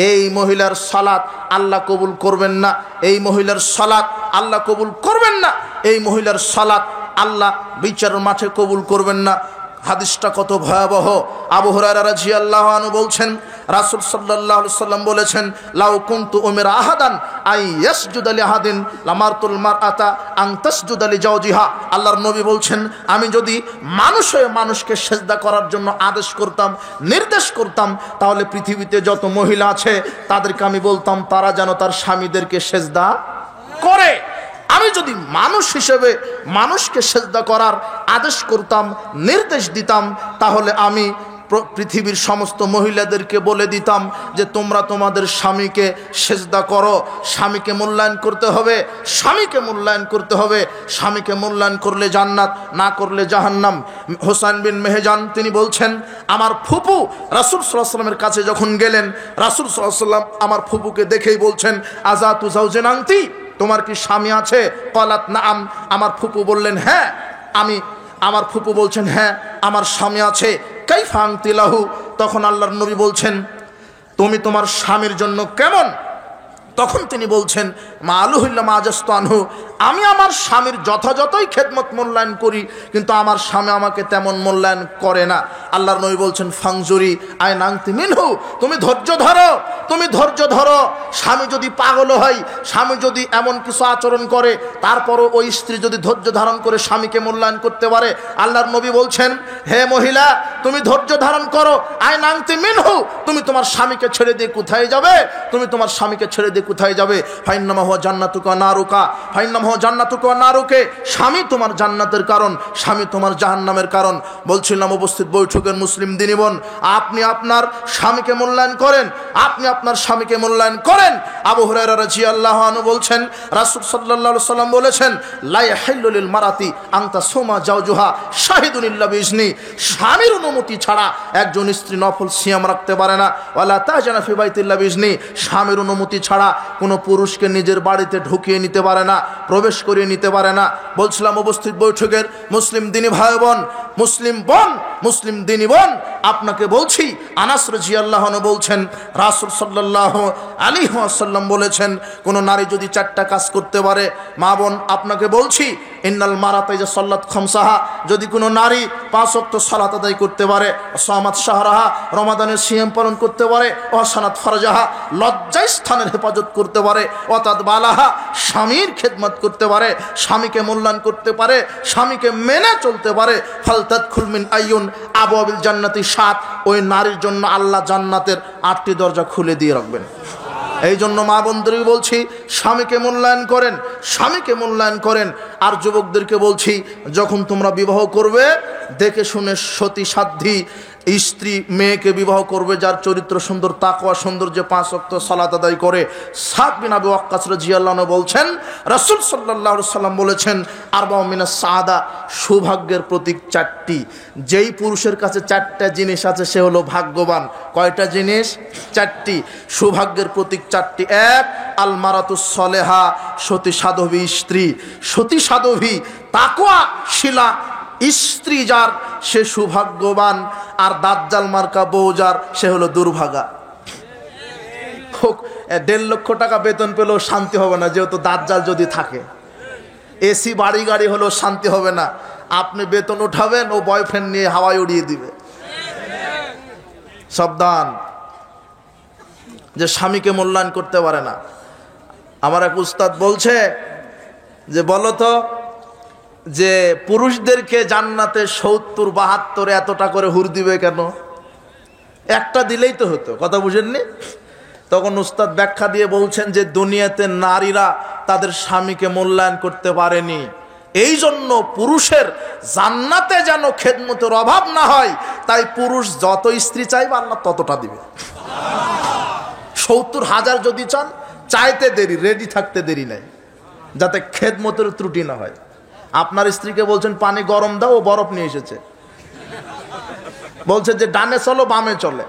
এই মহিলার সালাত আল্লাহ কবুল করবেন না। এই মহিলার সালাত আল্লাহ কবুল করবেন না। এই মহিলার সালাত আল্লাহ বিচারের মাঠে কবুল করবেন না। হাদিসটা কত ভয়াবহ। আবু হুরায়রা রাদিয়াল্লাহু আনহু বলছেন, রাসূল সাল্লাল্লাহু আলাইহি ওয়াসাল্লাম বলেছেন, লাউ কুনতু উমিরা আহাদান আই ইয়াসজুদা লিআহাদিন লামারতুল মারআতা আন তাসজুদা লিজাওজিহা, আল্লাহর নবী বলছেন, আমি যদি মানুষ হয়ে মানুষকে সেজদা করার জন্য আদেশ করতাম, নির্দেশ করতাম, তাহলে পৃথিবীতে যত মহিলা আছে তাদেরকে আমি বলতাম তারা যেন তার স্বামীদেরকে সেজদা করে। আমি যদি মানুষ হিসেবে মানুষকে সেজদা করার আদেশ করতাম, নির্দেশ দিতাম, তাহলে আমি পৃথিবীর সমস্ত মহিলাদেরকে বলে দিতাম যে তোমরা তোমাদের স্বামীকে সেজদা করো। স্বামীকে মূল্যায়ন করতে হবে, স্বামীকে মূল্যায়ন করতে হবে। স্বামীকে মূল্যায়ন করলে জান্নাত, না করলে জাহান্নাম। হোসাইন বিন মেহজান তিনি বলছেন, আমার ফুপু রাসূল সাল্লাল্লাহু আলাইহি ওয়াসাল্লামের কাছে যখন গেলেন, রাসূল সাল্লাল্লাহু আলাইহি ওয়াসাল্লাম আমার ফুপুকে দেখেই বলছেন, আযাতু যাওজিন আনতি, তোমার কি স্বামী আছে? ক্বালাত নাআম, আমার ফুপু বললেন হ্যাঁ। আমার ফুপু বলছেন হ্যাঁ আমার স্বামী আছে। কাইফা আনতি লাহু, তখন আল্লাহর নবী বলছেন তুমি তোমার স্বামীর জন্য কেমন? তখন তিনি বলছেন, মা আলুহুল্লাহ মা আজাস্তু আনহু, আমি আমার স্বামীর যথাযথই খেদমত মূল্যায়ন করি, কিন্তু আমার স্বামী আমাকে তেমন মূল্যায়ন করে না। আল্লাহর নবী বলছেন, ফাংজুরি আয় নাংতি মিনহু, তুমি ধৈর্য ধরো, তুমি ধৈর্য ধরো। স্বামী যদি পাগল হয়, স্বামী যদি এমন কিছু আচরণ করে, তারপরও ওই স্ত্রী যদি ধৈর্য ধারণ করে স্বামীকে মূল্যায়ন করতে পারে, আল্লাহর নবী বলছেন, হে মহিলা তুমি ধৈর্য ধারণ করো, আয় নাংতি মিনহু, তুমি তোমার স্বামীকে ছেড়ে দিয়ে কোথায় যাবে? তুমি তোমার স্বামীকে ছেড়ে দিয়ে কোথায় যাবে? ফাইন্নামা হুয়া জান্নাতুকা ওয়া নারুকা, ফাইন্নামা হুয়া জান্নাতুকা ওয়া নারুকে, স্বামী তোমার জান্নাতের কারণ, স্বামী তোমার জাহান্নামের কারণ। বলছিলাম উপস্থিত বৈঠকের মুসলিম দিনী বোন, আপনি আপনার স্বামীকে মূল্যায়ন করেন, আপনি আপনার স্বামীকে মূল্যায়ন করেন। আবু হুরায়রা রাদিয়াল্লাহু আনহু বলছেন, রাসূল সাল্লাল্লাহু আলাইহি ওয়াসাল্লাম বলেছেন, লা ইয়াহিল্লু লিল মারাতি আন তাসুমা জাওজুহা শাহিদুন ইল্লা বিইজনি, স্বামীর অনুমতি ছাড়া একজন স্ত্রী নফল সিয়াম রাখতে পারে না। ওয়ালা তাজানা ফি বাইতিল্লাহি বিইজনি, স্বামীর অনুমতি ছাড়া কোনো পুরুষকে নিজের বাড়িতে ঢুকিয়ে নিতে পারে না, প্রবেশ করিয়ে নিতে পারে না। বলছিলাম উপস্থিত বৈঠকের মুসলিম দিনী ভাই বোন, মুসলিম দিনী বোন, আপনাকে বলছি, আনাস রাদিয়াল্লাহু আনহু বলছেন, রাসূল সাল্লাল্লাহু আলাইহি ওয়াসাল্লাম বলেছেন, কোন নারী যদি 4টা কাজ করতে পারে, মা বোন আপনাকে বলছি, ইন্নাল মারাতা ইজা সাল্লাত খামসাহা, যদি কোনো নারী 5 ওয়াক্ত সালাত আদায় করতে পারে, সামাত শাহরাহা, রমাদানের সিয়াম পালন করতে পারে, ওয়াসানাত ফারজাহা, লজ্জায় স্থানের হেফাজত করতে পারে, ওয়াতাদ বালাহা, স্বামীর খেদমত করতে পারে, স্বামীকে মূল্যায়ন করতে পারে, স্বামীকে মেনে চলতে পারে, ফালতাদখুল মিন আইয়ুন আবওয়াবিল জান্নাতি 7, ওই নারীর জন্য আল্লাহ জান্নাতের 8টি দরজা খুলে দিয়ে রাখবেন। এই জন্য মা বোনদেরকে বলছি, স্বামীকে মূল্যায়ন করেন, স্বামীকে মূল্যায়ন করেন। আর যুবকদেরকে বলছি, যখন তোমরা বিবাহ করবে দেখে শুনে সতী সাধ্বী স্ত্রী মেয়েকে বিবাহ করবে, যার চরিত্র সুন্দর, তাকওয়া সুন্দর, যে 5 ওয়াক্ত সালাত আদায় করে। সাদ বিন আবি ওয়াক্কাস রাদিয়াল্লাহু আনহু বলছেন, রাসূল সাল্লাল্লাহু আলাইহি সাল্লাম বলেছেন, আরবাউ মিনাস সাআদা, সৌভাগ্যের প্রতীক 4টি। যেই পুরুষের কাছে 4টা জিনিস আছে সে হলো ভাগ্যবান। কয়টা জিনিস? 4টি। সৌভাগ্যের প্রতীক 4টি। 1, আল মারাতুস সলেহা, সতী সাধবী স্ত্রী। সতী সাধবী তাকওয়া শিলা স্ত্রী যার, সে সৌভাগ্যবান। আর দাজ্জাল মার্কা বউ যার, সে হলো দুর্ভাগা। 1.5 লক্ষ টাকা বেতন পেলেও শান্তি হবে না, যেহেতু দাজ্জাল যদি থাকে। এসি বাড়ি গাড়ি হলেও শান্তি হবে না। আপনি বেতন উঠাবেন, ও বয়ফ্রেন্ড নিয়ে হাওয়ায় উড়িয়ে দিবে। সাবধান, যে স্বামীকে মূল্যায়ন করতে পারে না। আমার এক উস্তাদ বলছে যে, বলো তো যে পুরুষদেরকে জান্নাতে 70-72 এতটা করে হুর দিবে কেন? একটা দিলেই তো হতো। কথা বুঝেননি? তখন উস্তাদ ব্যাখ্যা দিয়ে বলছেন যে, দুনিয়াতে নারীরা তাদের স্বামীকে মূল্যায়ন করতে পারেনি, এই জন্য পুরুষের জান্নাতে যেন খেদমতের অভাব না হয়, তাই পুরুষ যত স্ত্রী চাইবে আল্লাহ ততটা দিবে। 70,000 যদি চান, চাইতে দেরি, রেডি থাকতে দেরি নাই, যাতে খেদমতের ত্রুটি না হয়। আপনার স্ত্রীকে বলছেন পানি গরম দাও, ও বরফ নিয়ে এসেছে। বলছে যে ডানে চলো বামে চলে।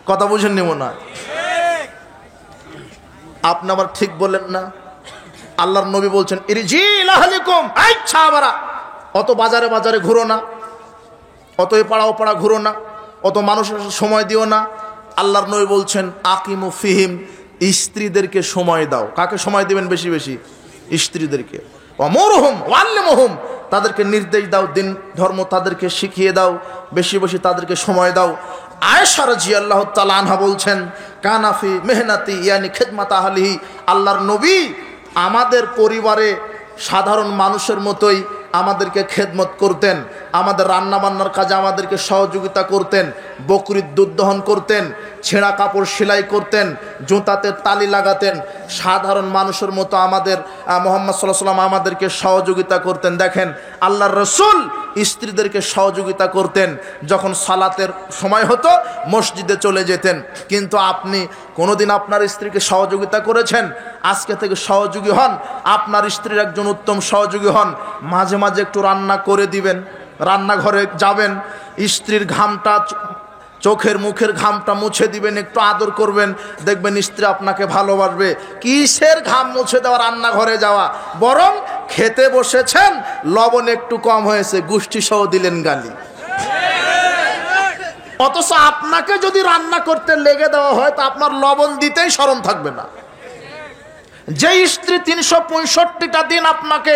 কথা বুঝেননি মনে হয়? আপনি আবার ঠিক বলেন না। আল্লাহর নবী বলছেন, ইরজিল আহলিকুম, আচ্ছা আবারা, অত বাজারে বাজারে ঘুরো না, অত এ পাড়া ও পাড়া ঘুরো না, অত মানুষের সময় দিও না। আল্লাহর নবী বলছেন, আকিমু ফিহিম, স্ত্রীদেরকে সময় দাও। কাকে সময় দিবেন বেশি বেশি? স্ত্রীদেরকে। ওয়ামুরহুম ওয়াল্লিমুহুম, তাদেরকে নির্দেশ দাও, দিন ধর্ম তাদেরকে শিখিয়ে দাও, বেশি বেশি তাদেরকে সময় দাও। আয়েশা রাদিয়াল্লাহু তাআলা আনহা বলছেন, কানাফি মেহনাতি ইয়ানি খিদমাত আহলিহি, আল্লাহর নবী আমাদের পরিবারে সাধারণ মানুষের মতোই আমাদেরকে খেদমত করতেন, আমাদের রান্না বান্নার কাজে আমাদেরকে সহযোগিতা করতেন, বকরির দুধ দহন করতেন, ছেঁড়া কাপড় সেলাই করতেন, জুতাতে তালি লাগাতেন। সাধারণ মানুষের মতো আমাদের মুহাম্মদ সাল্লাল্লাহু আলাইহি ওয়াসাল্লাম আমাদেরকে সহযোগিতা করতেন। দেখেন, আল্লাহর রাসূল স্ত্রীদেরকে সহযোগিতা করতেন। যখন সালাতের সময় হতো মসজিদে চলে যেতেন। কিন্তু আপনি কোনোদিন আপনার স্ত্রীকে সহযোগিতা করেছেন? আজকে থেকে সহযোগী হন, আপনার স্ত্রীর একজন উত্তম সহযোগী হন। মাঝে মাঝে একটু রান্না করে দিবেন, রান্নাঘরে যাবেন, স্ত্রীর ঘামটা, চোখের মুখের ঘামটা মুছে দিবেন, একটু আদর করবেন, দেখবেন স্ত্রী আপনাকে ভালোবাসবে। কিসের ঘাম মুছে দেওয়া, রান্নাঘরে যাওয়া? বরং খেতে বসেছেন, লবণ একটু কম হয়েছে, গুষ্টি সহ দিলেন গালি। অথচ আপনাকে যদি রান্না করতে লেগে দেওয়া হয়, তা আপনার লবণ দিতেই শরম থাকবে না। যে স্ত্রী 365টা দিন আপনাকে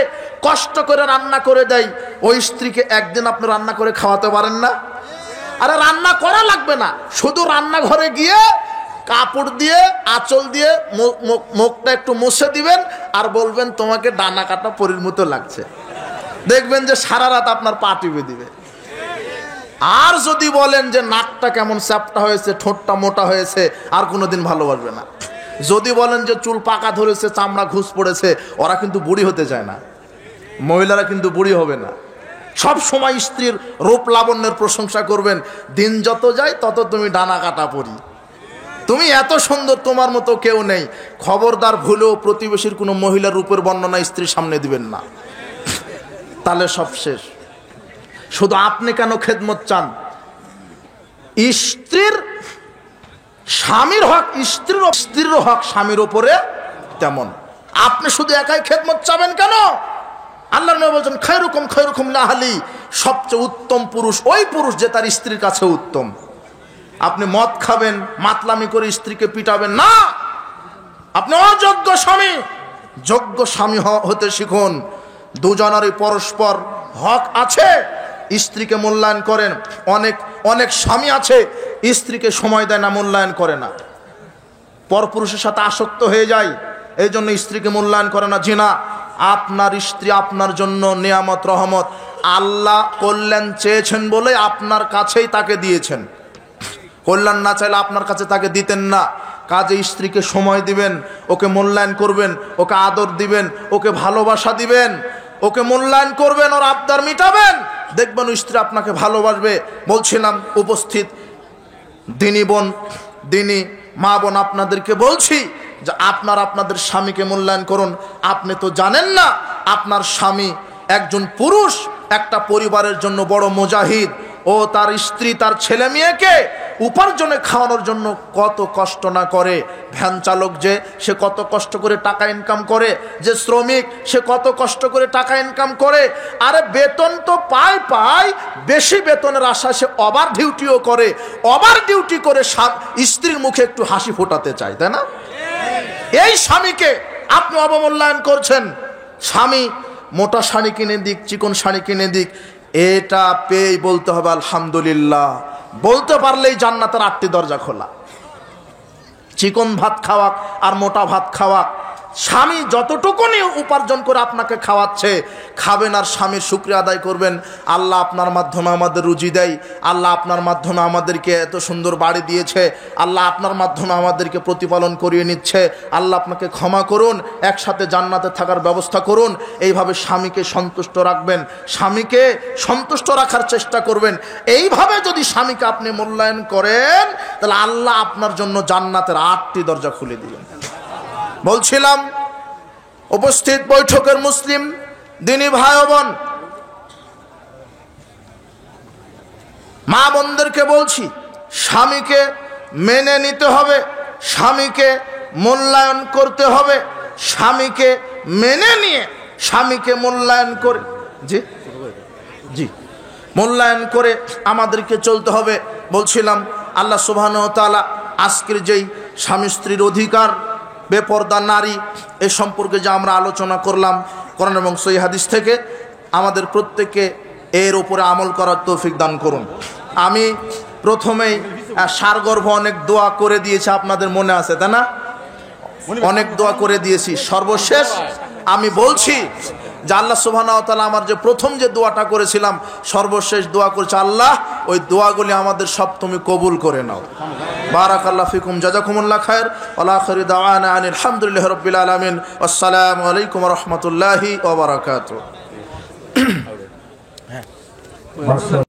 কষ্ট করে রান্না করে দেয়, ওই স্ত্রীকে একদিন আপনি রান্না করে খাওয়াতে পারেন না? আরে রান্না করা লাগবে না, শুধু রান্নাঘরে গিয়ে কাপড় দিয়ে, আঁচল দিয়ে মুখটা একটু মুছে দিবেন, আর বলবেন তোমাকে ডানা কাটা পরীর মতো লাগছে। দেখবেন যে সারা রাত আপনার পা টিপে দিবে। আর যদি বলেন যে নাকটা কেমন চ্যাপটা হয়েছে, ঠোঁটটা মোটা হয়েছে, আর কোনোদিন ভালোবাসবে না। যদি বলেন যে চুল পাকা ধরেছে, চামড়া ঘুষ পড়েছে, ওরা কিন্তু বুড়ি হতে চায় না, মহিলারা কিন্তু বুড়ি হবে না। সব সময় স্ত্রীর রূপ লাবণ্যের প্রশংসা করবেন। দিন যত যায় তত তুমি ডানা কাটা পরি, তুমি এত সুন্দর, তোমার মতো কেউ নেই। খবরদার ভুলেও প্রতিবেশীর কোনো মহিলার রূপের বর্ণনা স্ত্রীর সামনে দিবেন না, তাহলে সব শেষ। শুধু আপনি কেন খেদমত চান? স্ত্রীর স্বামীর হক স্ত্রীর, স্ত্রীর হক স্বামীর ওপরে তেমন। আপনি শুধু একাই খেদমত চাবেন কেন? আল্লাহ নবী বলেছেন, খায়রুকুম খায়রুকুম লিআহলি, সবচেয়ে উত্তম পুরুষ ওই পুরুষ যে তার স্ত্রীর কাছে উত্তম। আপনি মদ খাবেন, মাতলামি করে স্ত্রীকে পিটাবেন না, আপনি অযোগ্য স্বামী। যোগ্য স্বামী হতে শিখুন। দুজনেরই পরস্পর হক আছে, স্ত্রীকে মূল্যায়ন করেন। অনেক অনেক স্বামী আছে স্ত্রীকে সময় দেয় না, মূল্যায়ন করে না, পরপুরুষের সাথে আসক্ত হয়ে যায়, এই জন্য স্ত্রীকে মূল্যায়ন করে না। জিনা, আপনার স্ত্রী আপনার জন্য নিয়ামত, রহমত। আল্লাহ কল্যাণ চেয়েছেন বলে আপনার কাছেই তাকে দিয়েছেন, কল্যাণ না চাইলে আপনার কাছে তাকে দিতেন না। কাজে স্ত্রীকে সময় দিবেন, ওকে মূল্যায়ন করবেন, ওকে আদর দিবেন, ওকে ভালোবাসা দিবেন, ওকে মূল্যায়ন করবেন, ওর আবদার মিটাবেন, দেখবেন স্ত্রী আপনাকে ভালোবাসবে। বলছিলাম উপস্থিত দিনী বোন, দিনী মা বোন, আপনাদেরকে বলছি যে আপনারা আপনাদের স্বামীকে মূল্যায়ন করুন। আপনি তো জানেন না আপনার স্বামী একজন পুরুষ, একটা পরিবারের জন্য বড় মুজাহিদ। ও তার স্ত্রী, তার ছেলে মেয়েকে উপার্জনে খাওয়ানোর জন্য কত কষ্ট না করে। ভ্যান চালক যে, সে কত কষ্ট করে টাকা ইনকাম করে, যে শ্রমিক সে কত কষ্ট করে টাকা ইনকাম করে। আরে বেতন তো পায়, বেশি বেতনের আশা সে ওভার ডিউটিও করে, ওভার ডিউটি করে স্ত্রীর মুখে একটু হাসি ফোটাতে চায়, তাই না? এই স্বামীকে আপনি অবমূল্যায়ন করছেন। স্বামী মোটা শাড়ি কিনে দিক, চিকন শাড়ি কিনে দিক, এটা পেয়ে বলতে হবে আলহামদুলিল্লাহ। বলতে পারলেই জান্নাতের 8টি দরজা খোলা। চিকন ভাত খাওয়াক আর মোটা ভাত খাওয়াক, স্বামী যতটুকুনি উপার্জন করে আপনাকে খাওয়াচ্ছে, খাবেন আর স্বামীর শুকরিয়া আদায় করবেন। আল্লাহ আপনার মাধ্যমে আমাদের রুজি দেয়, আল্লাহ আপনার মাধ্যমে আমাদেরকে এত সুন্দর বাড়ি দিয়েছে, আল্লাহ আপনার মাধ্যমে আমাদেরকে প্রতিপালন করিয়ে নিচ্ছে, আল্লাহ আপনাকে ক্ষমা করুন, একসাথে জান্নাতে থাকার ব্যবস্থা করুন। এইভাবে স্বামীকে সন্তুষ্ট রাখবেন, স্বামীকে সন্তুষ্ট রাখার চেষ্টা করবেন। এইভাবে যদি স্বামীকে আপনি মূল্যায়ন করেন, তাহলে আল্লাহ আপনার জন্য জান্নাতের 8টি দরজা খুলে দিবেন। বলছিলাম উপস্থিত বৈঠকের মুসলিম দিনী ভাই বোন, মা বোনদেরকে বলছি, স্বামীকে মেনে নিতে হবে, স্বামীকে মূল্যায়ন করতে হবে, স্বামীকে মেনে নিয়ে স্বামীকে মূল্যায়ন করে জি মূল্যায়ন করে আমাদেরকে চলতে হবে। বলছিলাম আল্লাহ সুবহানাহু ওয়া তাআলা আজকের যেই স্বামী স্ত্রীর অধিকার, বেপরদা নারী, এ সম্পর্কে যা আমরা আলোচনা করলাম কোরআন এবং সহিহ হাদিস থেকে, আমাদের প্রত্যেককে এর উপরে আমল করার তৌফিক দান করুন। আমি প্রথমেই সারগর্ভ অনেক দোয়া করে দিয়েছি, আপনাদের মনে আছে তাই না? অনেক দোয়া করে দিয়েছি। সর্বশেষ আমি বলছি যে আল্লাহ সুবহানাহু ওয়া তাআলা আমার যে প্রথম যে দোয়াটা করেছিলাম, সর্বশেষ দোয়া করেছে, আল্লাহ ওই দোয়াগুলি আমাদের সব তুমি কবুল করে নাও। বারাকাল্লাহু ফিকুম, জাযাকুমুল্লাহ খায়র, ওয়া আখিরু দাওয়ানা আনিল হামদুলিল্লাহি রাব্বিল আলামিন, আসসালামু আলাইকুম ওয়া রাহমাতুল্লাহি ওয়া বারাকাতুহু।